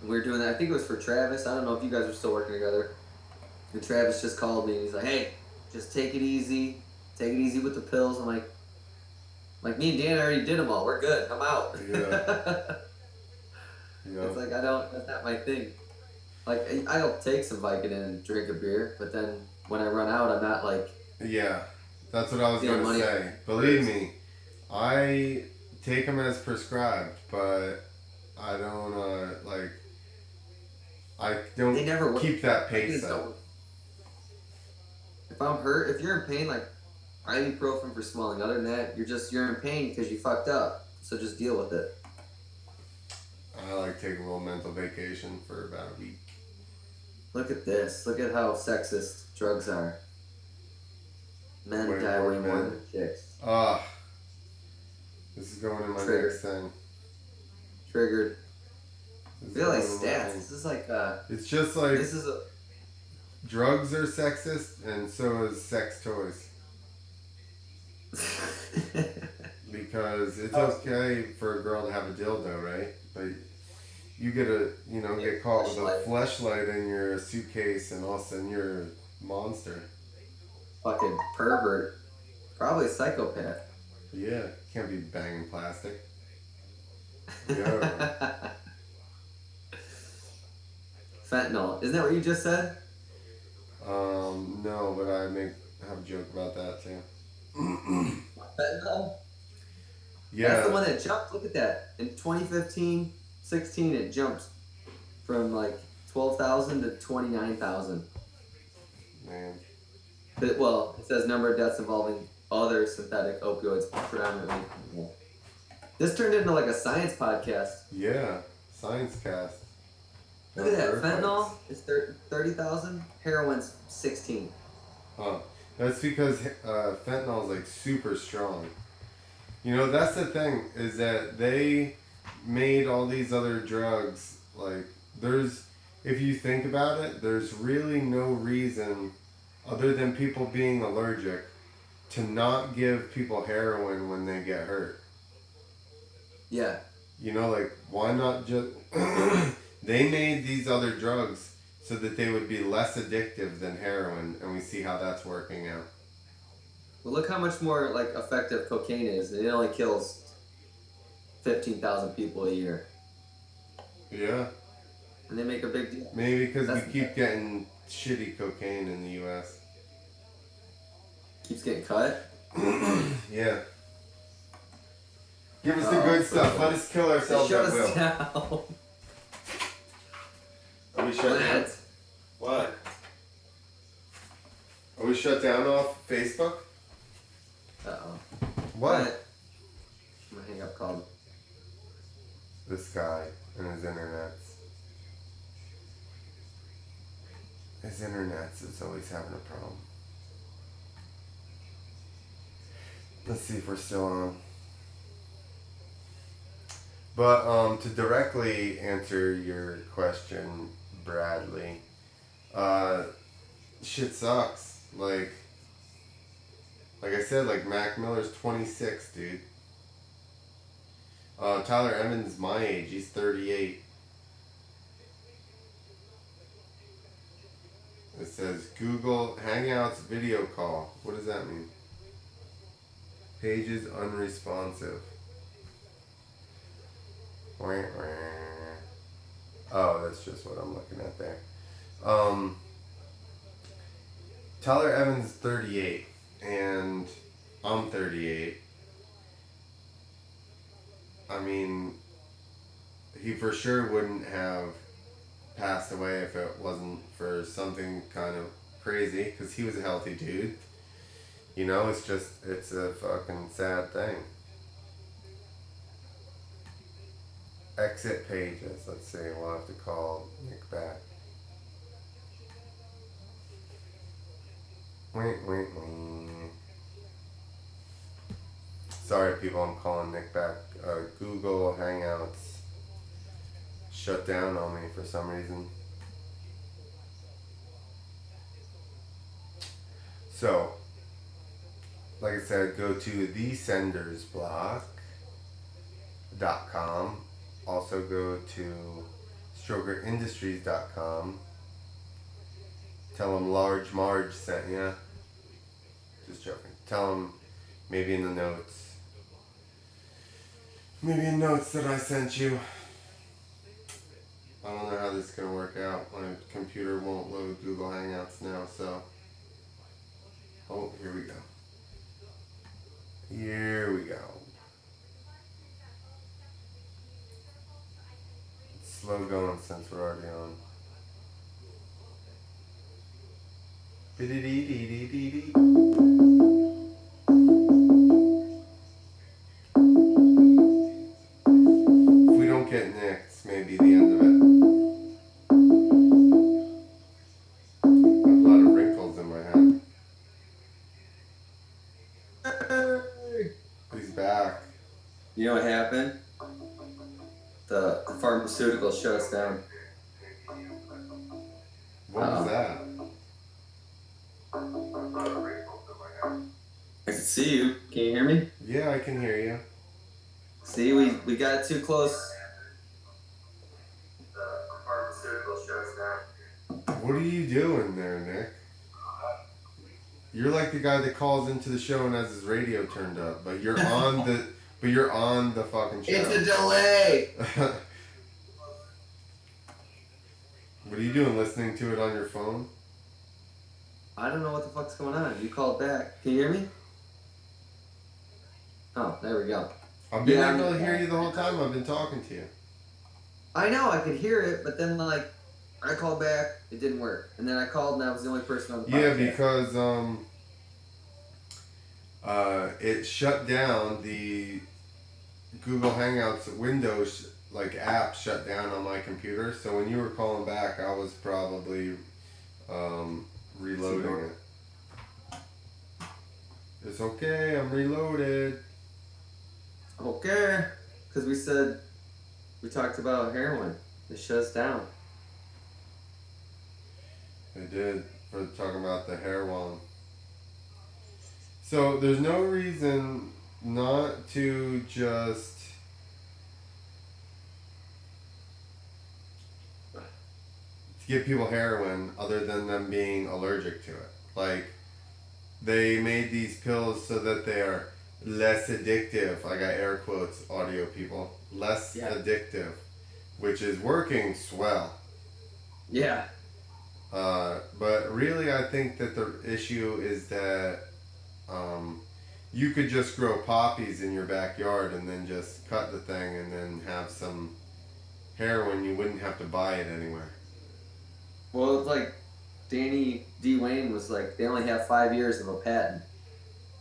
and we were doing that. I think it was for Travis. I don't know if you guys are still working together. And Travis just called me, and he's like, hey, just take it easy. Take it easy with the pills. I'm like, me and Dan already did them all. We're good. I'm out. Yeah. It's like, that's not my thing. Like, I'll take some Vicodin and drink a beer, but then when I run out, I'm not like... Yeah, that's what I was Stealing going to money. say. Believe me, I take them as prescribed, but I don't, I don't They never work. keep that pace up. If I'm hurt, if you're in pain, like ibuprofen for swelling. Other than that, you're in pain because you fucked up. So just deal with it. I like take a little mental vacation for about a week. Look at this. Look at how sexist drugs are. Men Way die more way more men. than chicks. This is going in my Trigger. next thing. Triggered. This I feel like is going in my stats. thing. This is like It's just like this is a drugs are sexist, and so is sex toys. Because it's okay for a girl to have a dildo, right? But you get caught with a fleshlight in your suitcase, and all of a sudden you're a monster. fucking pervert. Probably a psychopath. Yeah, can't be banging plastic. Yeah. Fentanyl. Isn't that what you just said? No, but I have a joke about that too. Fentanyl? Yeah. That's the one that jumped. Look at that. In 2015, 16, it jumped from like 12,000 to 29,000. Man. Well, it says number of deaths involving other synthetic opioids predominantly. This turned into like a science podcast. Yeah. Science cast. Look at that. Earth Fentanyl lights. is 30,000. Heroin's 16. Huh. That's because fentanyl is like super strong. You know, that's the thing, is that they made all these other drugs, like, if you think about it, there's really no reason, other than people being allergic, to not give people heroin when they get hurt. Yeah. You know, like, why not just... They made these other drugs so that they would be less addictive than heroin, and we see how that's working out. Well, look how much more like effective cocaine is. It only kills 15,000 people a year. Yeah. And they make a big deal. Maybe because we keep getting shitty cocaine in the U.S. Keeps getting cut. Yeah. Give us the good stuff. Let us kill ourselves Shut at will. us down. Are we shut down? What? Are we shut down off Facebook? Uh-oh. What? I'm gonna hang up call. This guy and his internets. His internets is always having a problem. Let's see if we're still on. But to directly answer your question, Bradley, shit sucks. Like I said, like Mac Miller's 26, dude. Tyler Evans is my age. He's 38. It says Google Hangouts video call. What does that mean? Pages unresponsive. Oh, that's just what I'm looking at there. Tyler Evans is 38, and I'm 38. I mean, he for sure wouldn't have passed away if it wasn't for something kind of crazy, because he was a healthy dude. You know, it's a fucking sad thing. Exit pages. Let's see. We'll have to call Nick back. Wait. Sorry, people. I'm calling Nick back. Google Hangouts shut down on me for some reason. So, like I said, go to thesendersblock.com. Also go to strokerindustries.com. Tell them Large Marge sent ya. Just joking. Tell them maybe in the notes. Maybe in notes that I sent you. I don't know how this is going to work out. My computer won't load Google Hangouts now, so. Oh, here we go. Here we go. It's slow going since we're already on. Biddy-dee-dee-dee-dee-dee. If we don't get nicked, it's maybe the end of it. I have a lot of wrinkles in my head. He's back. You know what happened? The pharmaceutical shut us down. What was that? I can see you. Can you hear me? Yeah, I can hear you. See, we got too close. The pharmaceutical shut us down. What are you doing there, Nick? You're like the guy that calls into the show and has his radio turned up, but you're on the fucking show. It's a delay. What are you doing? Listening to it on your phone? I don't know what the fuck's going on. You called back. Can you hear me? Oh, there we go. I've been able to hear you the whole time I've been talking to you. I know, I could hear it, but then I called back, it didn't work. And then I called and I was the only person on the podcast. Yeah, because it shut down the Google Hangouts Windows app shut down on my computer. So when you were calling back, I was probably reloading it. It's okay, I'm reloaded. Okay, because we talked about heroin. It shut us down. They did, for talking about the heroin. So there's no reason not to just give people heroin other than them being allergic to it. They made these pills so that they are less addictive. I got air quotes, audio people. Less addictive, which is working swell. Yeah. But really, I think that the issue is that you could just grow poppies in your backyard and then just cut the thing and then have some heroin. You wouldn't have to buy it anywhere. Well, it's like Danny D. Wayne was like, they only have 5 years of a patent.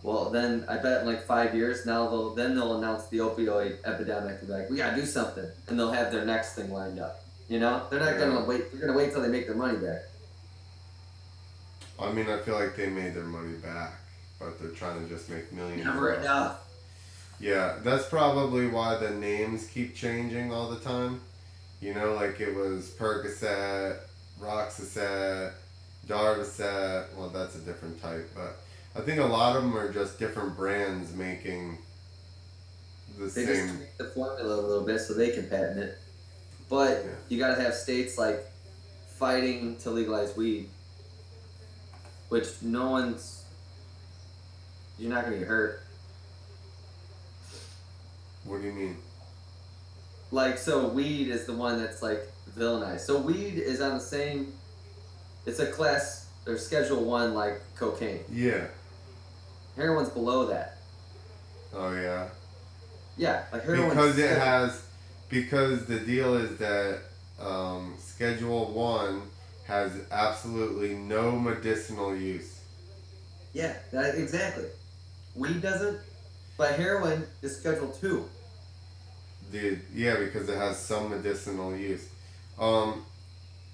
Well, then I bet in like 5 years now they'll announce the opioid epidemic and be like, we gotta do something, and they'll have their next thing lined up. You know, they're not gonna wait. They're gonna wait till they make their money back. I mean, I feel like they made their money back, but they're trying to just make millions. Never enough. Yeah, that's probably why the names keep changing all the time. You know, like it was Percocet, Roxacet, Darvocet. Well, that's a different type, but I think a lot of them are just different brands making the They same. just tweak the formula a little bit so they can patent it. But Yeah. you gotta have states like fighting to legalize weed, which you're not gonna get hurt. What do you mean? Like, so weed is the one that's like villainized. So weed is on the same, it's a class or Schedule 1 like cocaine. Yeah. Heroin's below that. Oh yeah. Yeah, like heroin. Because the deal is that Schedule 1 has absolutely no medicinal use. Yeah, exactly. Weed doesn't, but heroin is Schedule 2. Yeah, because it has some medicinal use.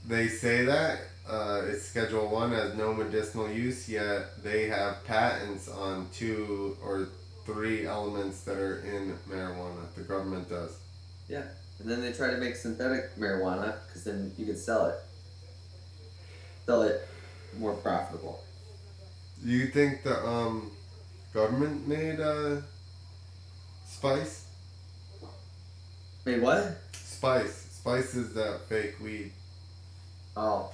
They say that it's Schedule 1 has no medicinal use, yet they have patents on 2 or 3 elements that are in marijuana. The government does. Yeah, and then they try to make synthetic marijuana because then you could sell it more profitable. Do you think the government made spice? Made what? Spice. Spice is that fake weed. Oh,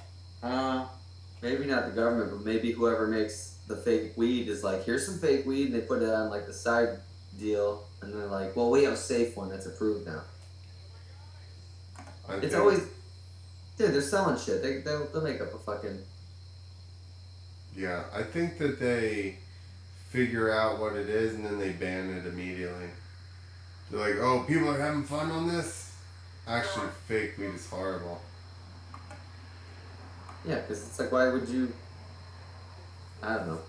maybe not the government, but maybe whoever makes the fake weed is like, here's some fake weed, and they put it on like the side deal, and they're like, well, we have a safe one that's approved now. It's always, dude, they're selling shit. They'll make up a fucking. Yeah, I think that they figure out what it is and then they ban it immediately. They're like, oh, people are having fun on this? Actually, fake weed is horrible. Yeah, because it's like, why would you? I don't know.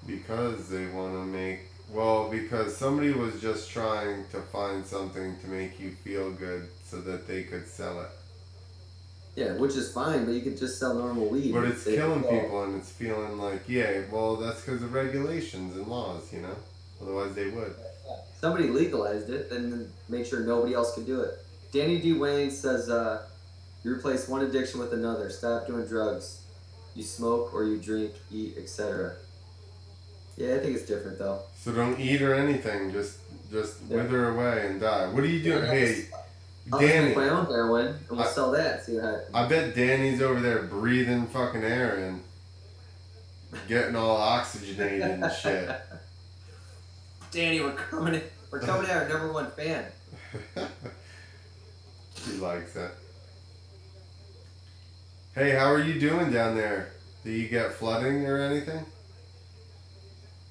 Because they want to make. Well, because somebody was just trying to find something to make you feel good so that they could sell it. Yeah, which is fine, but you could just sell normal weed. But it's killing people and it's feeling like, yeah, well, that's because of regulations and laws, you know? Otherwise they would. Somebody legalized it, then make sure nobody else could do it. Danny D. Wayne says, you replace one addiction with another. Stop doing drugs. You smoke or you drink, eat, etc. Yeah, I think it's different though. So don't eat or anything. Just wither away and die. What are you doing? Hey, I'll Danny. make my own heroin and we'll sell that. See what happens. I bet Danny's over there breathing fucking air and getting all oxygenated and shit. Danny, we're coming in. We're coming in, our #1 fan. He likes it. Hey, how are you doing down there? Do you get flooding or anything?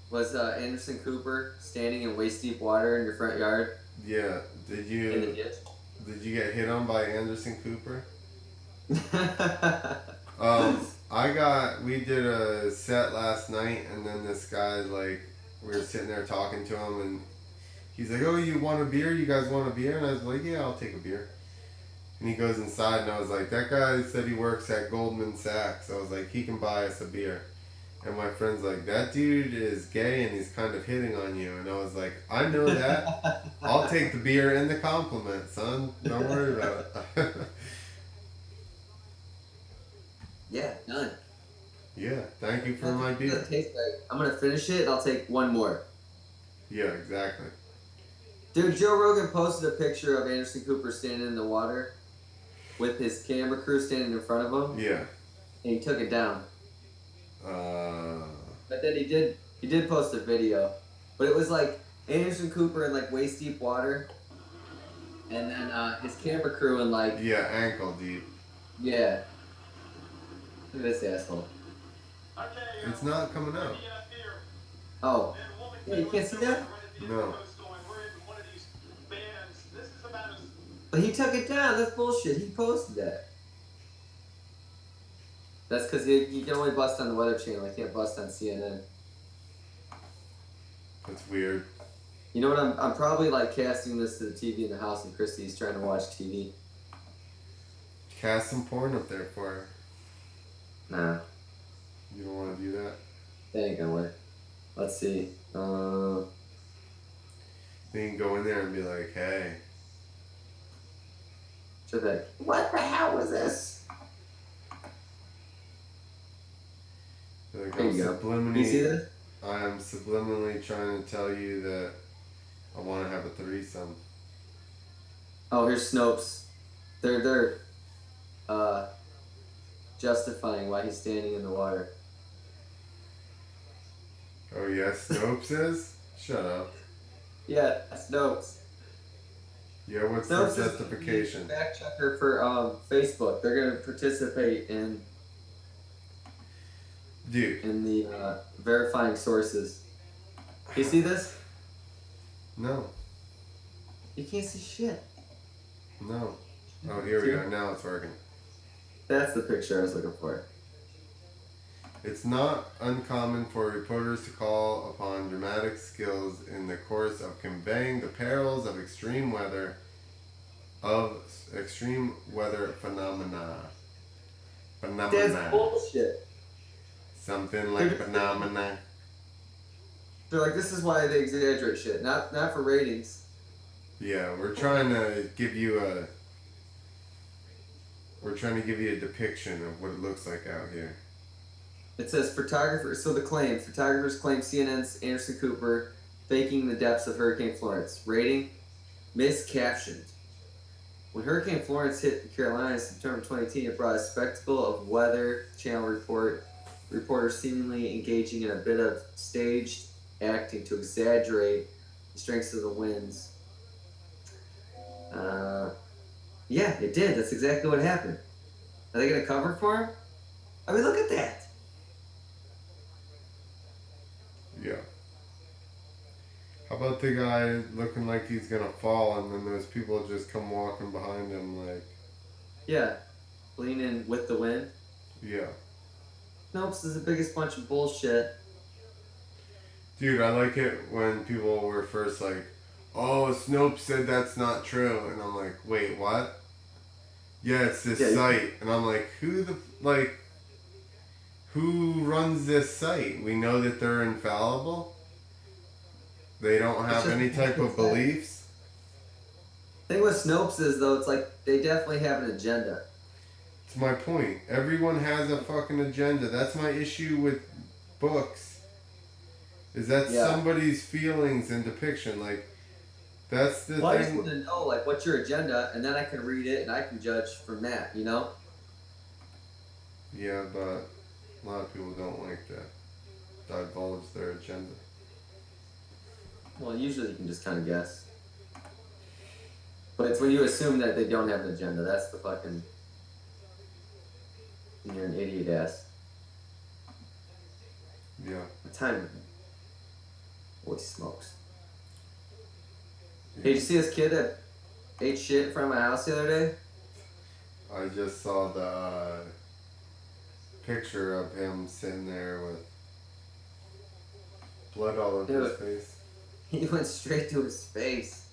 Was Anderson Cooper standing in waist deep water in your front yard? Yeah. Did In the you ditch? get hit on by Anderson Cooper? We did a set last night and then this guy, like, we were sitting there talking to him and he's like, oh, you want a beer? You guys want a beer? And I was like, yeah, I'll take a beer. And he goes inside and I was like, that guy said he works at Goldman Sachs. I was like, he can buy us a beer. And my friend's like, that dude is gay and he's kind of hitting on you. And I was like, I know that. I'll take the beer and the compliment, son. Don't worry about it. Yeah, done. Yeah, thank you for my beer. Taste like, I'm gonna finish it and I'll take one more. Yeah, exactly. Dude, Joe Rogan posted a picture of Anderson Cooper standing in the water with his camera crew standing in front of him. Yeah. And he took it down. But then he did post a video. But it was like Anderson Cooper in like waist deep water. And then his camera crew in like... Yeah, ankle deep. Yeah. Look at this asshole. It's not coming out. Oh, yeah, you can't see that. No. But he took it down. That's bullshit. He posted that. That's because he can only bust on the Weather Channel. He can't bust on CNN. That's weird. You know what? I'm probably like casting this to the TV in the house, and Christy's trying to watch TV. Cast some porn up there for her. Nah, You don't want to do that? that ain't gonna work. Let's see. Then you can go in there and be like, hey. She'll be like, what the hell was this? Be like, There I'm you go. You see this? I am subliminally trying to tell you that I want to have a threesome. Oh, here's Snopes. They're justifying why he's standing in the water. Oh yes, Snopes is? Shut up. Yeah, Snopes. Yeah, what's Snopes the is justification? the fact checker for Facebook. They're gonna participate in Dude, the verifying sources. You see this? no, You can't see shit. no. Oh, here we go. Now it's working. That's the picture I was looking for. It's not uncommon for reporters to call upon dramatic skills in the course of conveying the perils of extreme weather phenomena. That's bullshit. Something like phenomena. They're like, this is why they exaggerate shit. Not for ratings. Yeah, we're trying to give you a depiction of what it looks like out here. It says photographers. So the claim: photographers claim CNN's Anderson Cooper faking the depths of Hurricane Florence. Rating: miscaptioned. When Hurricane Florence hit the Carolinas in September 2018, it brought a spectacle of Weather Channel reporters seemingly engaging in a bit of staged acting to exaggerate the strengths of the winds. Yeah, it did. That's exactly what happened. Are they going to cover for him? I mean, look at that. Yeah. How about the guy looking like he's gonna fall and then those people just come walking behind him like... Yeah, leaning with the wind. Yeah. Nope, this is the biggest bunch of bullshit. Dude, I like it when people were first like, oh, Snopes said that's not true. And I'm like, wait, what? Yeah, it's this site. And I'm like, who runs this site? We know that they're infallible. They don't have any type of beliefs. The thing with Snopes is, though, it's like they definitely have an agenda. It's my point. Everyone has a fucking agenda. That's my issue with books. Is that somebody's feelings and depiction. Like, that's the thing. I just want to know, like, what's your agenda, and then I can read it and I can judge from that, you know? Yeah, but a lot of people don't like to divulge their agenda. Well, usually you can just kind of guess. But it's when you assume that they don't have an agenda. That's the fucking... You're an idiot ass. Yeah. What time is it? Holy smokes. Hey, did you see this kid that ate shit in front of my house the other day? I just saw the picture of him sitting there with blood all over his face. He went straight to his face.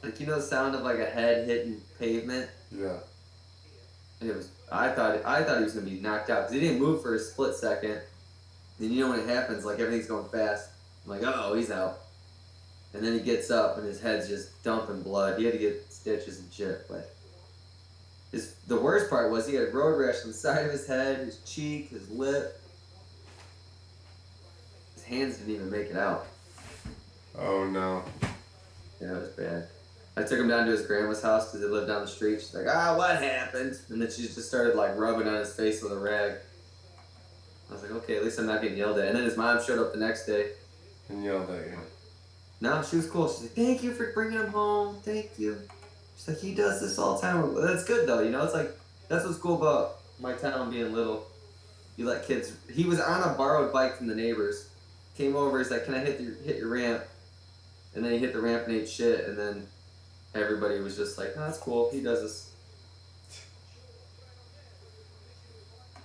Like, you know the sound of like a head hitting pavement? Yeah. And it was, I thought he was gonna be knocked out because he didn't move for a split second. Then you know when it happens, like everything's going fast. I'm like, oh, he's out. And then he gets up and his head's just dumping blood. He had to get stitches and shit. But the worst part was he had a road rash on the side of his head, his cheek, his lip. His hands didn't even make it out. Oh no. Yeah, it was bad. I took him down to his grandma's house because they lived down the street. She's like, what happened? And then she just started like rubbing on his face with a rag. I was like, okay, at least I'm not getting yelled at. And then his mom showed up the next day. And yelled at you. No, she was cool. She's like, thank you for bringing him home. Thank you. She's like, he does this all the time. That's good though, you know? It's like, that's what's cool about my town being little. you let kids. He was on a borrowed bike from the neighbors. Came over. He's like, "Can I hit your ramp?" And then he hit the ramp and ate shit. And then everybody was just like, "Oh, that's cool. He does this."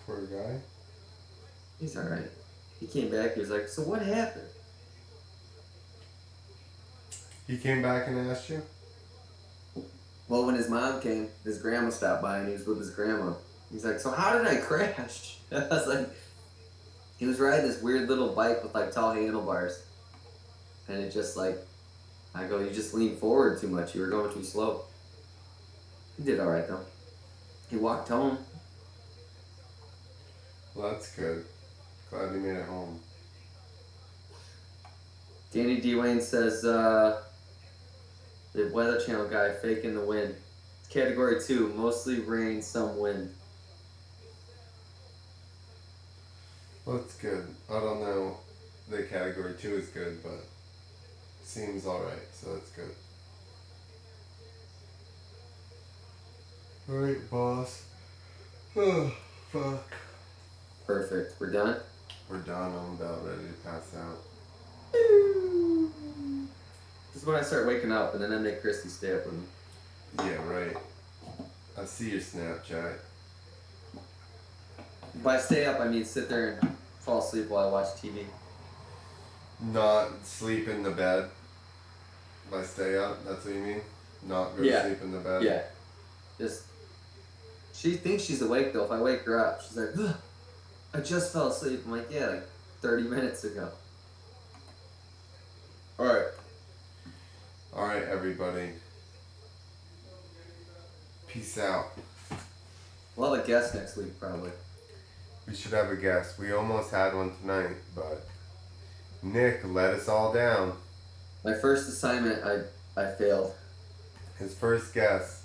Poor guy. He's all right. He came back. He was like, "So what happened?" He came back and asked you? Well, when his mom came, his grandma stopped by and he was with his grandma. He's like, "So how did I crash?" I was like, he was riding this weird little bike with like tall handlebars. And it just like, I go, "You just leaned forward too much. You were going too slow." He did all right though. He walked home. Well, that's good. Glad he made it home. Danny Dwayne says, the Weather Channel guy faking the wind. Category 2, mostly rain, some wind. Well, that's good. I don't know. The category 2 is good, but seems alright, so that's good. Alright, boss. Oh, fuck. Perfect. We're done? We're done. I'm about ready to pass out. This is when I start waking up, and then I make Christy stay up with me. Yeah, right. I see your Snapchat. By stay up, I mean sit there and fall asleep while I watch TV. Not sleep in the bed. By stay up, that's what you mean? Not go to Yeah. sleep in the bed? Yeah. Just, she thinks she's awake though. If I wake her up, she's like, "Ugh, I just fell asleep." I'm like, "Yeah, like 30 minutes ago." Alright. Alright, everybody. Peace out. We'll have a guest next week, probably. We should have a guest. We almost had one tonight, but Nick let us all down. My first assignment, I failed. His first guest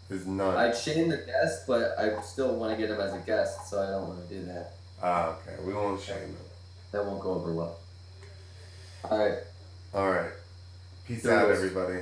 is none. I'd shame the guest, but I still want to get him as a guest, so I don't want to do that. Ah, okay. We won't shame him. That won't go over well. Alright. Alright. Peace There out, goes. everybody.